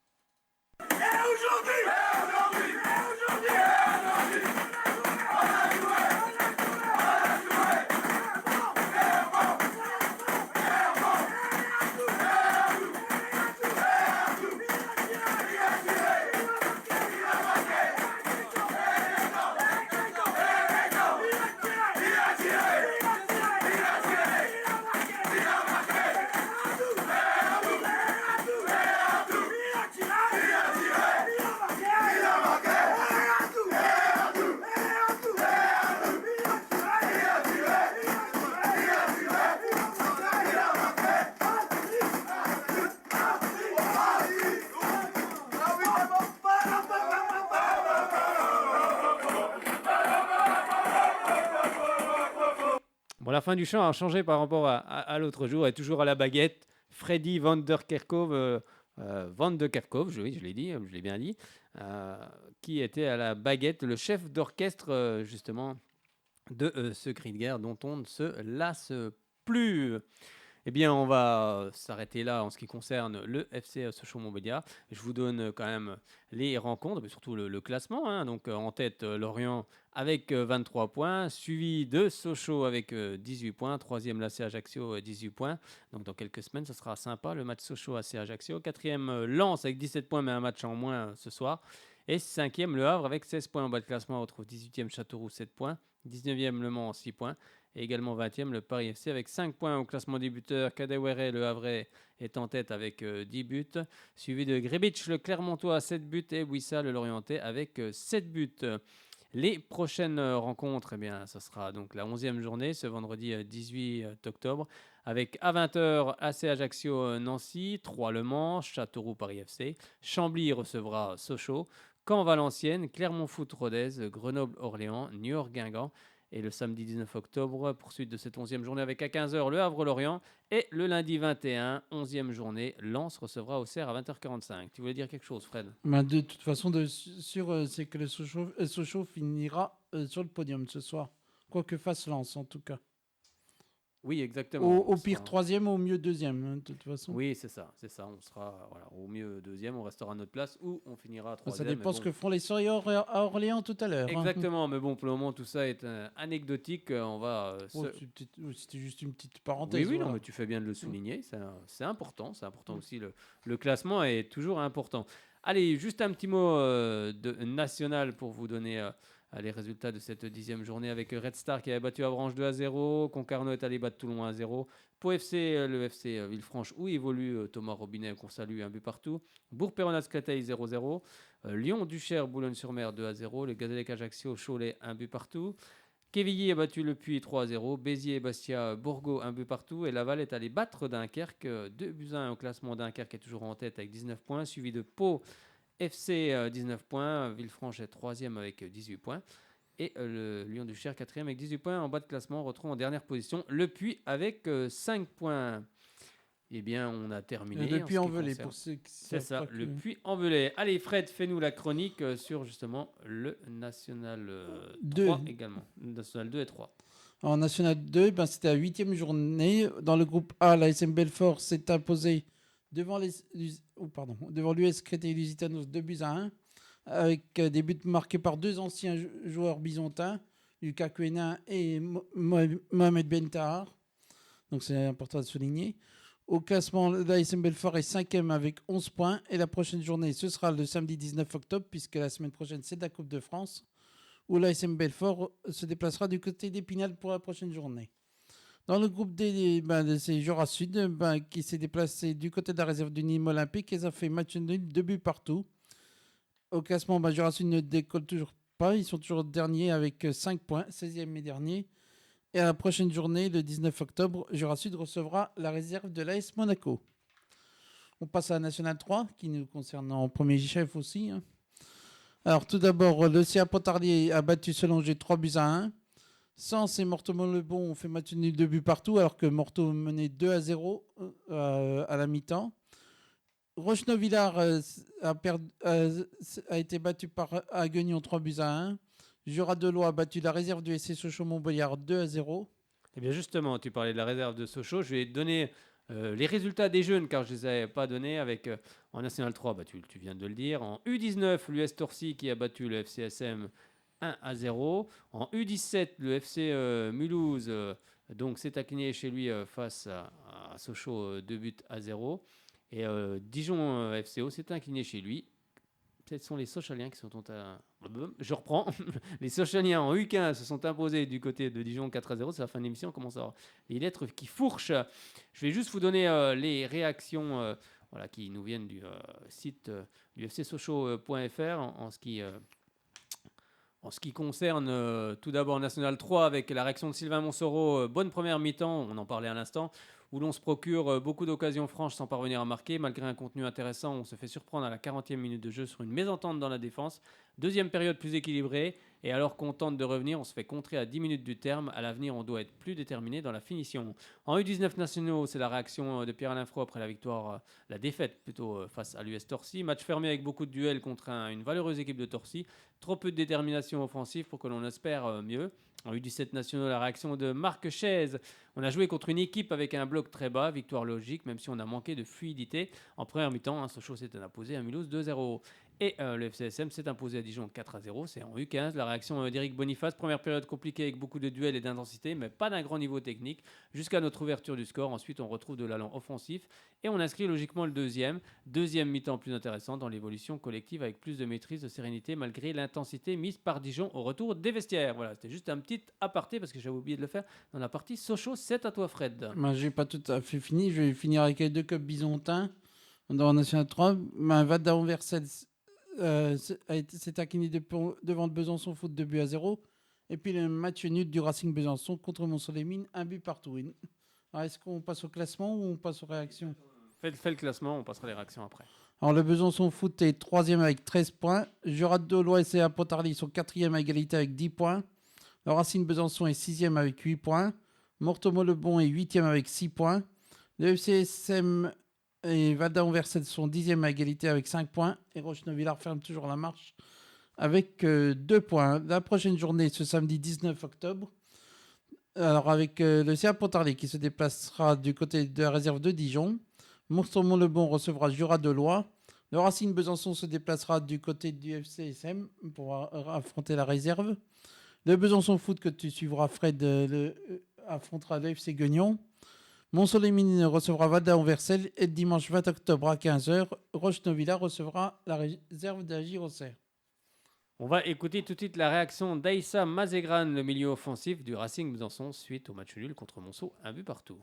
Bon, la fin du chant a changé par rapport à l'autre jour. Elle est toujours à la baguette. Freddy Van der Kerkhove, oui, je l'ai dit, je l'ai bien dit, qui était à la baguette, le chef d'orchestre justement de ce cri de guerre dont on ne se lasse plus. Eh bien, on va s'arrêter là en ce qui concerne le FC Sochaux-Montbéliard. Je vous donne quand même les rencontres, mais surtout le classement. Hein. Donc, en tête, Lorient avec 23 points, suivi de Sochaux avec 18 points, troisième l'AC Ajaccio 18 points. Donc, dans quelques semaines, ce sera sympa le match Sochaux-AC Ajaccio. Quatrième, Lens avec 17 points, mais un match en moins ce soir. Et cinquième, Le Havre avec 16 points en bas de classement. On retrouve 18e Châteauroux, 7 points. 19e, Le Mans, 6 points. Et également 20e, le Paris FC avec 5 points au classement des buteurs. Kadewere, le Havrais, est en tête avec 10 buts. Suivi de Grbić, le Clermontois, 7 buts. Et Wissa, le Lorientais, avec 7 buts. Les prochaines rencontres, eh bien, ce sera donc la 11e journée, ce vendredi 18 octobre, avec à 20h AC Ajaccio Nancy, 3 Le Mans, Châteauroux Paris FC, Chambly recevra Sochaux, Caen Valenciennes, Clermont Foot Rodez, Grenoble Orléans, Niort Guingamp. Et le samedi 19 octobre, poursuite de cette 11e journée avec à 15h le Havre-Lorient. Et le lundi 21, 11e journée, Lens recevra Auxerre à 20h45. Tu voulais dire quelque chose, Fred ? De toute façon, c'est que le Sochaux finira sur le podium ce soir. Quoi que fasse Lens, en tout cas. Oui, exactement. Au pire, troisième, au mieux deuxième, hein, de toute façon. Oui, c'est ça. On sera au mieux deuxième, on restera à notre place ou on finira troisième. Ça dépend ce que feront les Soigneurs à Orléans tout à l'heure. Exactement, hein. Mais bon, pour le moment, tout ça est anecdotique. On va. C'était juste une petite parenthèse. Oui, non, mais tu fais bien de le souligner. C'est important. C'est important aussi. Le classement est toujours important. Allez, juste un petit mot de national pour vous donner. Les résultats de cette 10e journée avec Red Star qui avait battu Avranches 2-0, Concarneau est allé battre Toulon 1-0, Pau FC, le FC Villefranche où évolue Thomas Robinet qu'on salue, un but partout, Bourg-Péronnas-Créteil 0-0, Lyon-Duchère Boulogne-sur-Mer 2-0, le Gazélec Ajaccio Cholet un but partout, Quevilly a battu Le Puy 3-0, Béziers et Bastia Bourgo un but partout et Laval est allé battre Dunkerque 2-1 au classement. Dunkerque est toujours en tête avec 19 points, suivi de Pau FC 19 points, Villefranche est 3e avec 18 points. Et le Lion du Cher, 4e avec 18 points. En bas de classement, on retrouve en dernière position le Puy avec 5 points. Eh bien, on a terminé. Le Puy-en-Velay, pour ceux qui C'est ça, savent pas le que- Puy-en-Velay. Allez, Fred, fais-nous la chronique sur justement le National 3 également. National 2 et 3. En National 2, ben, c'était la 8e journée. Dans le groupe A, la SM Belfort s'est imposée devant l'US Créteil-Lusitanos 2-1, avec des buts marqués par deux anciens joueurs bisontins, Lucas Quenin et Mohamed Bentahar. Donc c'est important de souligner. Au classement, l'ASM Belfort est 5e avec 11 points. Et la prochaine journée, ce sera le samedi 19 octobre, puisque la semaine prochaine, c'est la Coupe de France, où l'ASM Belfort se déplacera du côté d'Épinal pour la prochaine journée. Dans le groupe D, c'est Jura Sud qui s'est déplacé du côté de la réserve du Nîmes Olympique. Ils ont fait match nul, 2 buts partout. Au classement, Jura Sud ne décolle toujours pas. Ils sont toujours derniers avec 5 points, 16e et dernier. Et à la prochaine journée, le 19 octobre, Jura Sud recevra la réserve de l'AS Monaco. On passe à la Nationale 3, qui nous concerne en premier chef aussi. Alors tout d'abord, le CA Pontarlier a battu Selangé 3-1. Sens et Morteau-Montlebon ont fait match nul 2 buts partout, alors que Morteau menait 2-0 à la mi-temps. Rocheneau-Villars a été battu par Guignon 3-1. Jura de Loie a battu la réserve du SC Sochaux-Montbéliard 2-0. Eh bien justement, tu parlais de la réserve de Sochaux. Je vais donner les résultats des jeunes, car je ne les avais pas donnés. Avec, en National 3, tu viens de le dire. En U19, l'US Torcy qui a battu le FCSM 1-0. En U17, le FC Mulhouse donc s'est incliné chez lui face à Sochaux 2-0. Et Dijon FCO s'est incliné chez lui. Ce sont les Sochaliens qui sont... Je reprends. Les Sochaliens en U15 se sont imposés du côté de Dijon 4-0. C'est la fin de l'émission. On commence à avoir les lettres qui fourchent. Je vais juste vous donner les réactions qui nous viennent du site du fcsochaux.fr en ce qui concerne tout d'abord National 3 avec la réaction de Sylvain Monsoreau. Bonne première mi-temps, on en parlait à l'instant, où l'on se procure beaucoup d'occasions franches sans parvenir à marquer. Malgré un contenu intéressant, on se fait surprendre à la 40e minute de jeu sur une mésentente dans la défense. Deuxième période plus équilibrée, et alors qu'on tente de revenir, on se fait contrer à 10 minutes du terme. À l'avenir, on doit être plus déterminé dans la finition. En U19 nationaux, c'est la réaction de Pierre-Alain Fro après la victoire, la défaite plutôt face à l'US Torcy. Match fermé avec beaucoup de duels contre une valeureuse équipe de Torcy. Trop peu de détermination offensive pour que l'on espère mieux. En U17 nationaux, la réaction de Marc Chaise. On a joué contre une équipe avec un bloc très bas, victoire logique, même si on a manqué de fluidité. En première mi-temps, Sochaux s'est imposé à Mulhouse 2-0. Et le FCSM s'est imposé à Dijon 4-0. C'est en U15. La réaction d'Éric Boniface. Première période compliquée avec beaucoup de duels et d'intensité, mais pas d'un grand niveau technique. Jusqu'à notre ouverture du score. Ensuite, on retrouve de l'allant offensif. Et on inscrit logiquement le deuxième. Deuxième mi-temps plus intéressant dans l'évolution collective avec plus de maîtrise, de sérénité, malgré l'intensité mise par Dijon au retour des vestiaires. Voilà, c'était juste un petit aparté parce que j'avais oublié de le faire dans la partie Sochaux. C'est à toi, Fred. J'ai pas tout à fait fini. Je vais finir avec les deux clubs bisontins. Dans National 3, Vadaon-Versel s'est incliné devant le Besançon Foot 2-0. Et puis le match nul du Racing Besançon contre Mont-Soleil-Mines, 1 but partout. Alors, est-ce qu'on passe au classement ou on passe aux réactions? Faites le classement, on passera les réactions après. Alors le Besançon Foot est 3e avec 13 points. Jura de Loie et CA Pontarlier sont 4e à égalité avec 10 points. Le Racing Besançon est 6e avec 8 points. Morteau-Montlebon est 8e avec 6 points. Le FCSM et Vadaon-Versel sont 10e à égalité avec 5 points. Et Rocheneau-Villars ferme toujours la marche avec 2 points. La prochaine journée, ce samedi 19 octobre. Alors avec le CA Pontarlier qui se déplacera du côté de la réserve de Dijon. Morteau-Montlebon recevra Jura de Loie. Le Racing Besançon se déplacera du côté du FCSM pour affronter la réserve. Le Besançon Foot que tu suivras, Fred, affrontera le FC Guignon. Mont-Soleil-Mines recevra Vadaon-Versel et le dimanche 20 octobre à 15h, Rocheneau-Villars recevra la réserve de la Girocer. On va écouter tout de suite la réaction d'Aïssa Mazegran, le milieu offensif du Racing Besançon, suite au match nul contre Monceau, 1 but partout.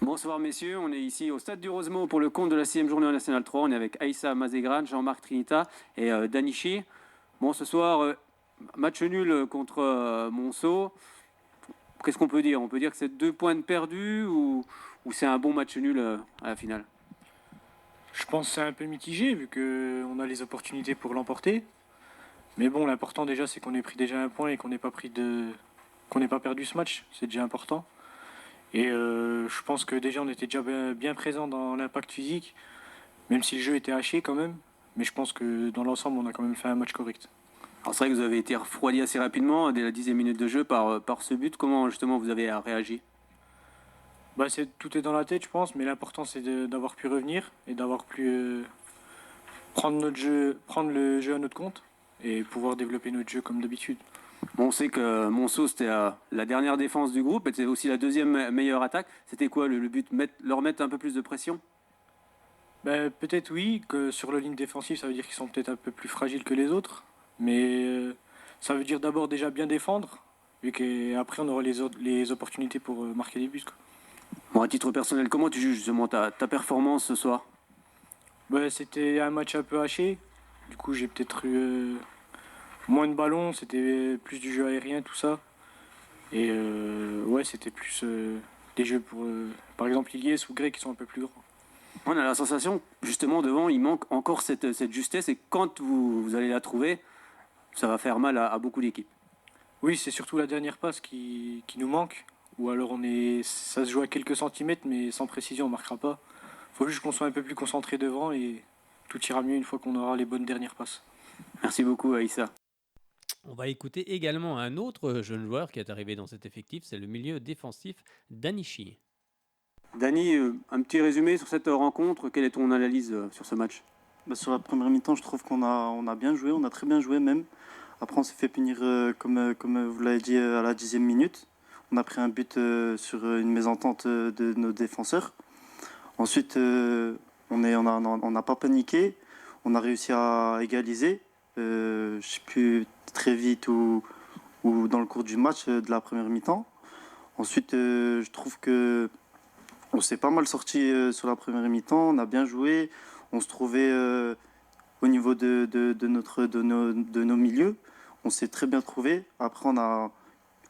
Bonsoir messieurs, on est ici au stade du Rosemont pour le compte de la 6e journée en National 3. On est avec Aïssa Mazegran, Jean-Marc Trinita et Danichi. Bon, ce soir, match nul contre Monceau. Qu'est-ce qu'on peut dire? On peut dire que c'est 2 points de perdus ou c'est un bon match nul à la finale? Je pense que c'est un peu mitigé vu qu'on a les opportunités pour l'emporter. Mais bon, l'important déjà, c'est qu'on ait pris déjà un point et qu'on n'ait pas perdu ce match. C'est déjà important. Et je pense que déjà, on était déjà bien présent dans l'impact physique, même si le jeu était haché quand même. Mais je pense que dans l'ensemble, on a quand même fait un match correct. Alors c'est vrai que vous avez été refroidi assez rapidement dès la 10e minute de jeu par ce but. Comment justement vous avez réagi? Tout est dans la tête, je pense, mais l'important c'est d'avoir pu revenir et d'avoir pu prendre le jeu à notre compte et pouvoir développer notre jeu comme d'habitude. Bon, on sait que Monceau c'était la dernière défense du groupe et c'était aussi la deuxième meilleure attaque. C'était quoi le but? Leur mettre un peu plus de pression? Peut-être oui, que sur la ligne défensive, ça veut dire qu'ils sont peut-être un peu plus fragiles que les autres. Mais ça veut dire d'abord déjà bien défendre, vu qu'après on aura les opportunités pour marquer des buts. Quoi. Bon, à titre personnel, comment tu juges justement ta performance ce soir? C'était un match un peu haché. Du coup, j'ai peut-être eu moins de ballons, c'était plus du jeu aérien, tout ça. Et c'était plus des jeux pour, par exemple, Iliès ou Grey qui sont un peu plus grands. On a la sensation, justement, devant, il manque encore cette justesse et quand vous allez la trouver, ça va faire mal à beaucoup d'équipes. Oui, c'est surtout la dernière passe qui nous manque. Ou alors ça se joue à quelques centimètres, mais sans précision, on ne marquera pas. Il faut juste qu'on soit un peu plus concentré devant et tout ira mieux une fois qu'on aura les bonnes dernières passes. Merci beaucoup, Aïssa. On va écouter également un autre jeune joueur qui est arrivé dans cet effectif, c'est le milieu défensif Danichi. Dani, un petit résumé sur cette rencontre. Quelle est ton analyse sur ce match? Sur la première mi-temps, je trouve qu'on a bien joué, on a très bien joué même. Après, on s'est fait punir, comme vous l'avez dit, à la 10e minute. On a pris un but sur une mésentente de nos défenseurs. Ensuite, on n'a pas paniqué. On a réussi à égaliser. Je ne sais plus très vite ou dans le cours du match de la première mi-temps. Ensuite, je trouve que on s'est pas mal sorti sur la première mi-temps. On a bien joué. On se trouvait au niveau de nos milieux. On s'est très bien trouvé. Après,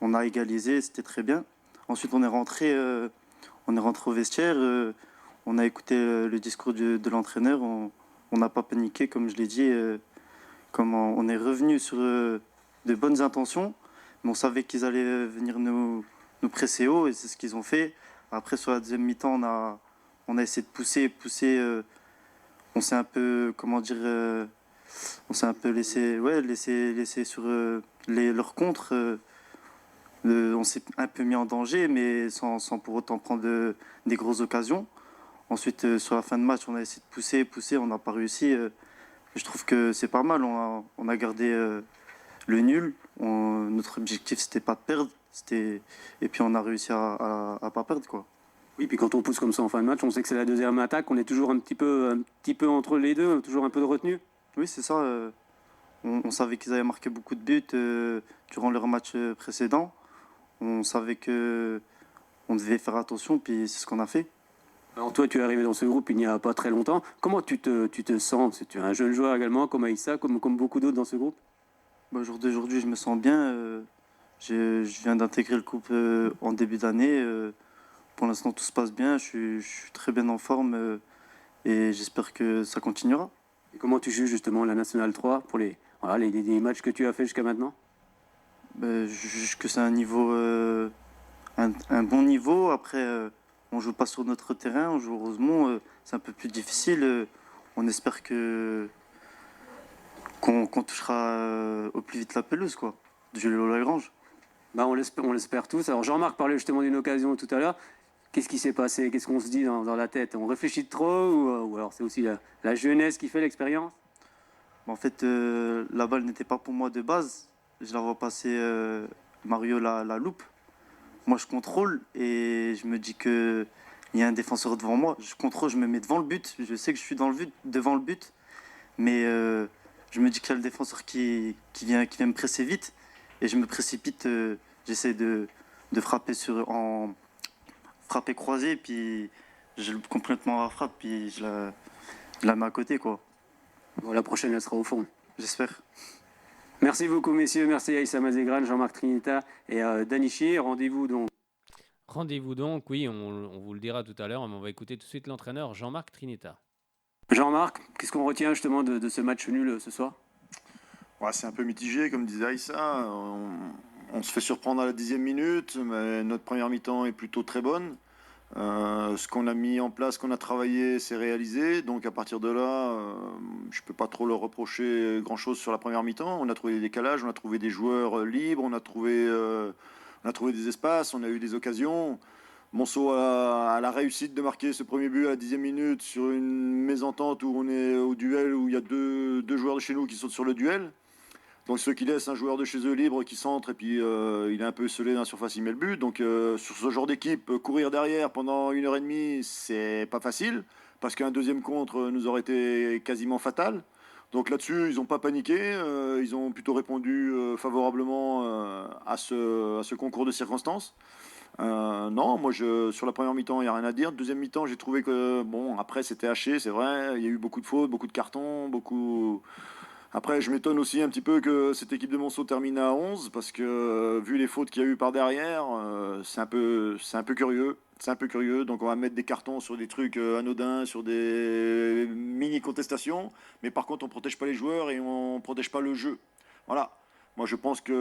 on a égalisé, c'était très bien. Ensuite, on est rentré au vestiaire. On a écouté le discours de l'entraîneur. On n'a pas paniqué, comme je l'ai dit. On est revenu sur de bonnes intentions. Mais on savait qu'ils allaient venir nous presser haut et c'est ce qu'ils ont fait. Après, sur la deuxième mi-temps, on a essayé de pousser. On s'est un peu, on s'est un peu laissé sur leurs contres. On s'est un peu mis en danger, mais sans pour autant prendre des grosses occasions. Ensuite, sur la fin de match, on a essayé de pousser, on n'a pas réussi. Je trouve que c'est pas mal. On a gardé le nul. Notre objectif, c'était pas de perdre. Et puis on a réussi à pas perdre, quoi. Oui, puis quand on pousse comme ça en fin de match, on sait que c'est la deuxième attaque, on est toujours un petit peu entre les deux, toujours un peu de retenue. Oui, c'est ça. On savait qu'ils avaient marqué beaucoup de buts durant leur match précédent. On savait que on devait faire attention, puis c'est ce qu'on a fait. Alors toi, tu es arrivé dans ce groupe il n'y a pas très longtemps. Comment tu te sens? Tu es un jeune joueur également, comme Aïssa, comme beaucoup d'autres dans ce groupe. Au jour d'aujourd'hui, je me sens bien. Je viens d'intégrer le groupe en début d'année. Pour l'instant, tout se passe bien. Je suis très bien en forme et j'espère que ça continuera. Et comment tu juges justement la Nationale 3 pour les matchs que tu as fait jusqu'à maintenant? Je juge que c'est un niveau, un bon niveau. Après, on ne joue pas sur notre terrain, on joue au Rosemont. C'est un peu plus difficile. On espère qu'on touchera au plus vite la pelouse, quoi, de Jules-Lagrange. On l'espère tous. Alors Jean-Marc parlait justement d'une occasion tout à l'heure. Qu'est-ce qui s'est passé? Qu'est-ce qu'on se dit dans la tête? On réfléchit trop ou alors c'est aussi la jeunesse qui fait l'expérience? En fait, la balle n'était pas pour moi de base. Je la vois passer, Mario la loupe. Moi, je contrôle et je me dis qu'il y a un défenseur devant moi. Je contrôle, je me mets devant le but. Je sais que je suis devant le but. Mais je me dis qu'il y a le défenseur qui vient me presser vite. Et je me précipite. J'essaie de frapper frapper croisé. Puis je complètement la frappe. Puis je la mets à côté, quoi. Bon, la prochaine, elle sera au fond. J'espère. Merci beaucoup, messieurs. Merci Aïssa Mazegran, Jean-Marc Trinita et Danichi. Rendez-vous donc, oui, on vous le dira tout à l'heure, mais on va écouter tout de suite l'entraîneur Jean-Marc Trinita. Jean-Marc, qu'est-ce qu'on retient justement de ce match nul ce soir? Ouais, c'est un peu mitigé, comme disait Aïssa. On se fait surprendre à la 10e minute, mais notre première mi-temps est plutôt très bonne. Ce qu'on a mis en place, qu'on a travaillé, c'est réalisé. Donc à partir de là, je ne peux pas trop leur reprocher grand-chose sur la première mi-temps. On a trouvé des décalages, on a trouvé des joueurs libres, on a trouvé des espaces, on a eu des occasions. Monceau a la réussite de marquer ce premier but à la 10e minute sur une mésentente où on est au duel, où il y a deux joueurs de chez nous qui sautent sur le duel. Donc ceux qui laissent un joueur de chez eux libre qui centre et puis il est un peu scellé dans la surface, il met le but. Donc sur ce genre d'équipe, courir derrière pendant 1h30, c'est pas facile parce qu'un deuxième contre nous aurait été quasiment fatal. Donc là-dessus, ils n'ont pas paniqué, ils ont plutôt répondu favorablement à ce concours de circonstances. Non, moi sur la première mi-temps, il n'y a rien à dire. Deuxième mi-temps, j'ai trouvé que, bon, après c'était haché, c'est vrai, il y a eu beaucoup de fautes, beaucoup de cartons, beaucoup... Après, je m'étonne aussi un petit peu que cette équipe de Monceau termine à 11, parce que vu les fautes qu'il y a eu par derrière, c'est un peu curieux. C'est un peu curieux, donc on va mettre des cartons sur des trucs anodins, sur des mini-contestations, mais par contre on ne protège pas les joueurs et on ne protège pas le jeu. Voilà. Moi je pense que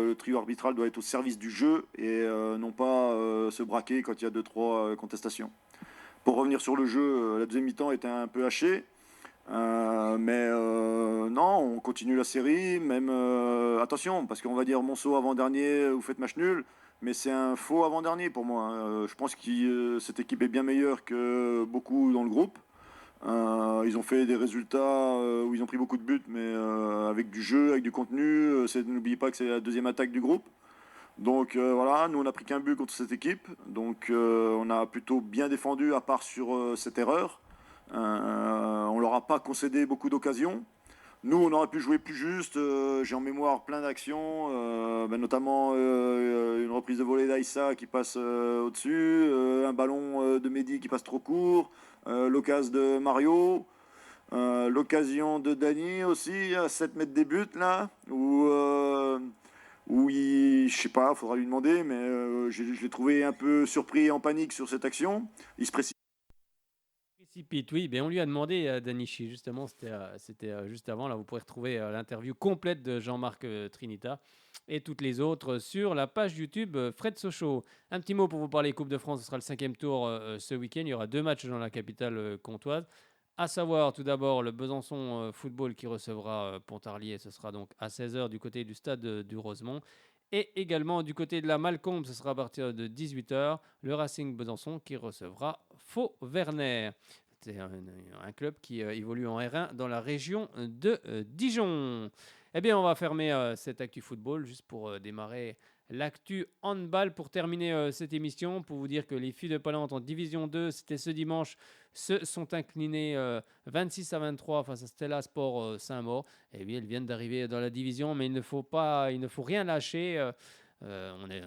le trio arbitral doit être au service du jeu et non pas se braquer quand il y a 2-3 contestations. Pour revenir sur le jeu, la deuxième mi-temps était un peu hachée. Mais non, on continue la série, même attention, parce qu'on va dire Monceau avant-dernier, vous faites match nul, mais c'est un faux avant-dernier pour moi. Je pense que cette équipe est bien meilleure que beaucoup dans le groupe. Ils ont fait des résultats où ils ont pris beaucoup de buts, mais avec du jeu, avec du contenu. N'oubliez pas que c'est la deuxième attaque du groupe. Donc voilà, nous on n'a pris qu'un but contre cette équipe, donc on a plutôt bien défendu à part sur cette erreur. On leur a pas concédé beaucoup d'occasions. Nous, on aurait pu jouer plus juste. J'ai en mémoire plein d'actions, notamment une reprise de volée d'Aïssa qui passe au-dessus, un ballon de Mehdi qui passe trop court, l'occasion de Mario, l'occasion de Dany aussi, à 7 mètres des buts, là, où je sais pas, il faudra lui demander, mais je l'ai trouvé un peu surpris et en panique sur cette action. Il se précipite. Oui, ben on lui a demandé à Danichi, justement, c'était juste avant. Là, vous pourrez retrouver l'interview complète de Jean-Marc Trinita et toutes les autres sur la page YouTube Fred Sochaux. Un petit mot pour vous parler Coupe de France, ce sera le 5e tour ce week-end. Il y aura 2 matchs dans la capitale comtoise, à savoir tout d'abord le Besançon Football qui recevra Pontarlier, ce sera donc à 16h du côté du stade du Rosemont. Et également du côté de la Malcombe, ce sera à partir de 18h, le Racing Besançon qui recevra Faux-Vernay. C'est un club qui évolue en R1 dans la région de Dijon. Eh bien, on va fermer cette Actu Football juste pour démarrer l'actu handball. Pour terminer cette émission, pour vous dire que les filles de Palante en Division 2, c'était ce dimanche, se sont inclinées 26-23 face à Stella Sport Saint-Maur. Eh bien, elles viennent d'arriver dans la division, mais il ne faut rien lâcher. On est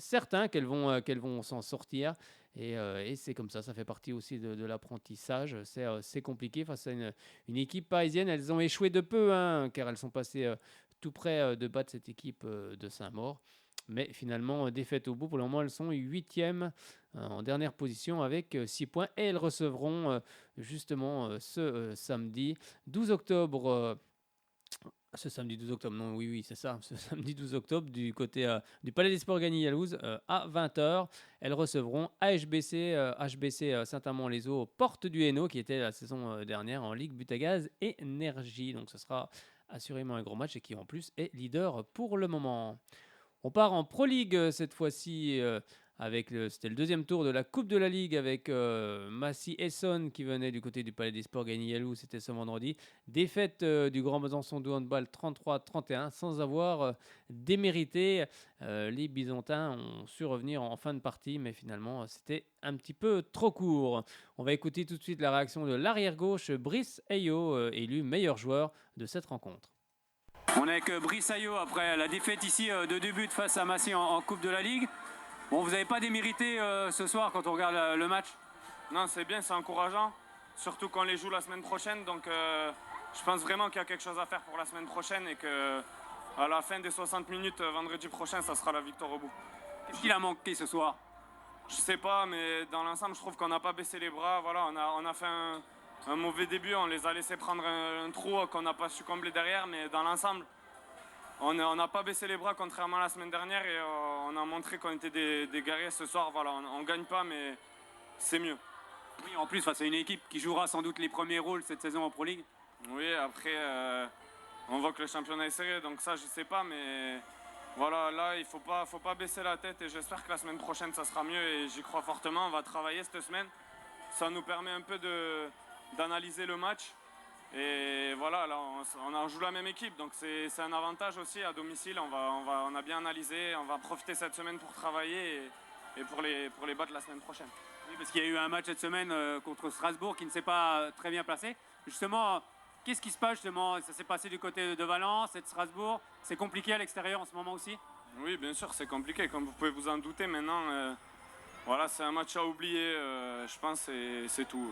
certain qu'elles vont s'en sortir. Et c'est comme ça fait partie aussi de l'apprentissage. C'est compliqué face à une équipe parisienne. Elles ont échoué de peu, car elles sont passées tout près de battre cette équipe de Saint-Maur. Mais finalement, défaite au bout. Pour le moment, elles sont 8e en dernière position avec 6 points. Et elles recevront justement ce samedi 12 octobre... Ce samedi 12 octobre, non, oui, c'est ça. Ce samedi 12 octobre, du côté du Palais des Sports Gagny-Yalouz, à 20h, elles recevront HBC Saint-Amand-les-Eaux, porte du Hainaut, qui était la saison dernière en Ligue Butagaz Énergie. Donc ce sera assurément un gros match et qui en plus est leader pour le moment. On part en Pro League cette fois-ci. C'était le 2e tour de la Coupe de la Ligue avec Massy Essonne qui venait du côté du Palais des Sports Gagny-Yalouz, c'était ce vendredi. Défaite du Grand Besançon de handball 33-31 sans avoir démérité. Les Byzantins ont su revenir en fin de partie, mais finalement c'était un petit peu trop court. On va écouter tout de suite la réaction de l'arrière-gauche Brice Ayo, élu meilleur joueur de cette rencontre. On est avec Brice Ayo après la défaite ici de 2 buts face à Massy en Coupe de la Ligue. Bon, vous n'avez pas démérité ce soir quand on regarde le match? Non, c'est bien, c'est encourageant. Surtout qu'on les joue la semaine prochaine. Donc je pense vraiment qu'il y a quelque chose à faire pour la semaine prochaine et qu'à la fin des 60 minutes, vendredi prochain, ça sera la victoire au bout. Qu'est-ce qu'il a manqué ce soir? Je sais pas, mais dans l'ensemble, je trouve qu'on n'a pas baissé les bras. Voilà, on a fait un mauvais début. On les a laissés prendre un trou qu'on n'a pas su combler derrière, mais dans l'ensemble, on n'a pas baissé les bras contrairement à la semaine dernière et on a montré qu'on était des guerriers ce soir. Voilà, on ne gagne pas, mais c'est mieux. Oui, en plus, face à une équipe qui jouera sans doute les premiers rôles cette saison en Pro League. Oui, après, on voit que le championnat est serré, donc ça, je sais pas, mais voilà, là, il faut pas baisser la tête et j'espère que la semaine prochaine, ça sera mieux et j'y crois fortement. On va travailler cette semaine. Ça nous permet un peu d'analyser le match. Et voilà, là, on joue la même équipe, donc c'est un avantage aussi à domicile. On a bien analysé, on va profiter cette semaine pour travailler et pour les battre la semaine prochaine. Oui, parce qu'il y a eu un match cette semaine contre Strasbourg qui ne s'est pas très bien placé. Justement, qu'est-ce qui se passe justement? Ça s'est passé du côté de Valence et de Strasbourg. C'est compliqué à l'extérieur en ce moment aussi? Oui, bien sûr, c'est compliqué, comme vous pouvez vous en douter. Maintenant, voilà, c'est un match à oublier, je pense, et c'est tout.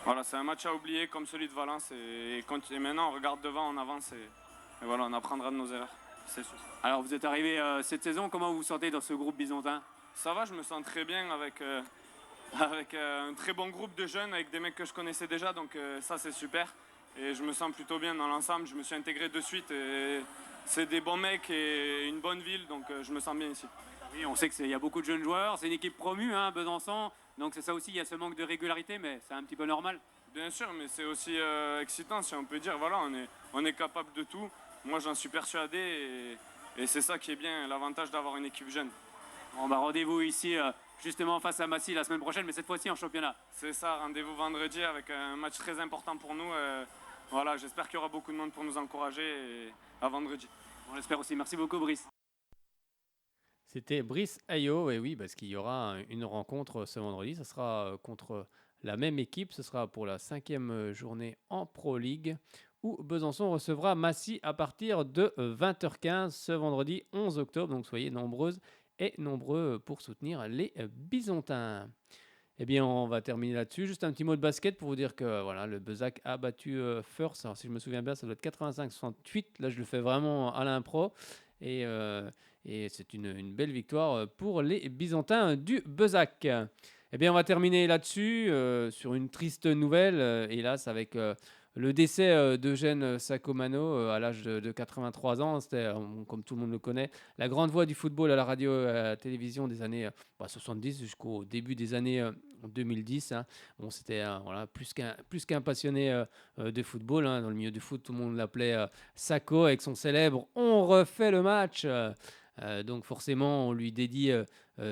Voilà, c'est un match à oublier comme celui de Valence. Et maintenant, on regarde devant, on avance et voilà, on apprendra de nos erreurs. C'est sûr. Alors, vous êtes arrivé cette saison, comment vous vous sentez dans ce groupe byzantin? Ça va, je me sens très bien avec un très bon groupe de jeunes, avec des mecs que je connaissais déjà, donc ça c'est super. Et je me sens plutôt bien dans l'ensemble, je me suis intégré de suite et c'est des bons mecs et une bonne ville, donc je me sens bien ici. Oui, on sait qu'il y a beaucoup de jeunes joueurs, c'est une équipe promue, hein, Besançon, donc c'est ça aussi, il y a ce manque de régularité, mais c'est un petit peu normal. Bien sûr, mais c'est aussi excitant, si on peut dire, voilà, on est capable de tout. Moi j'en suis persuadé et c'est ça qui est bien, l'avantage d'avoir une équipe jeune. On va rendez-vous ici justement face à Massy la semaine prochaine, mais cette fois-ci en championnat. C'est ça, rendez-vous vendredi avec un match très important pour nous. Voilà, j'espère qu'il y aura beaucoup de monde pour nous encourager et à vendredi. On l'espère aussi. Merci beaucoup, Brice. C'était Brice Ayo, et oui, parce qu'il y aura une rencontre ce vendredi. Ce sera contre la même équipe. Ce sera pour la 5e journée en Pro League, où Besançon recevra Massy à partir de 20h15 ce vendredi 11 octobre. Donc soyez nombreuses et nombreux pour soutenir les Byzantins. Eh bien, on va terminer là-dessus. Juste un petit mot de basket pour vous dire que voilà, le Bezac a battu First. Alors, si je me souviens bien, ça doit être 85-68. Là, je le fais vraiment à l'impro. Et c'est une belle victoire pour les Byzantins du Bezac. Eh bien, on va terminer là-dessus sur une triste nouvelle, hélas, avec le décès d'Eugène Sacomano à l'âge de 83 ans. C'était, comme tout le monde le connaît, la grande voix du football à la radio et à la télévision des années 70 jusqu'au début des années 2010. Hein. Bon, c'était voilà, plus qu'un passionné de football. Hein. Dans le milieu du foot, tout le monde l'appelait Sacco avec son célèbre « On refait le match ». Donc forcément, on lui dédie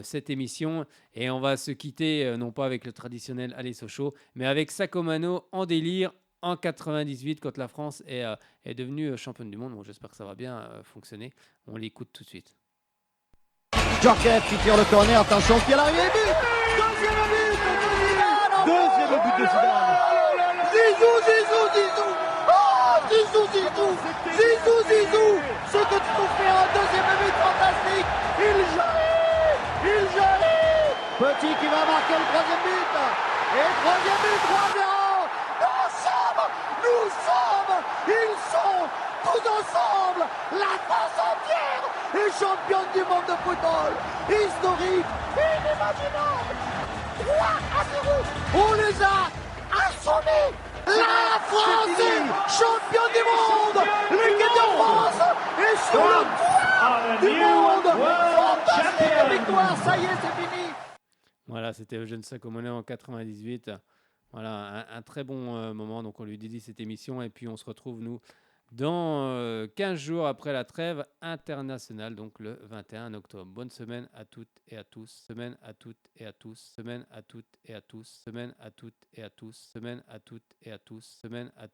cette émission et on va se quitter, non pas avec le traditionnel Allez Sochaux, mais avec Sacomano en délire en 98 quand la France est devenue championne du monde. Bon, j'espère que ça va bien fonctionner. On l'écoute tout de suite. Georgiev qui tire le corner, attention, pied à l'arrivée, but! Deuxième but de Zidane! Zizou, Zizou, Zizou! Oh, Zizou, Zizou! Zizou, Zizou! Ce que tu nous fais un deuxième but fantastique! Il jaillit! Petit qui va marquer le troisième but! Et troisième but, 3-0! Nous sommes, ils sont tous ensemble, la France entière est championne du monde de football, historique, inimaginable, 3-0, on les a assommés, la France est championne du monde, l'équipe de France est sur le toit du monde, fantastique victoire, ça y est, c'est fini. Voilà, c'était Eugène Sacomano en 98. Voilà, un très bon moment. Donc, on lui dédie cette émission. Et puis, on se retrouve, nous, dans 15 jours après la trêve internationale, donc le 21 octobre. Bonne semaine à toutes et à tous. Semaine à toutes et à tous. Semaine à toutes et à tous. Semaine à toutes et à tous. Semaine à toutes et à tous. Semaine à toutes.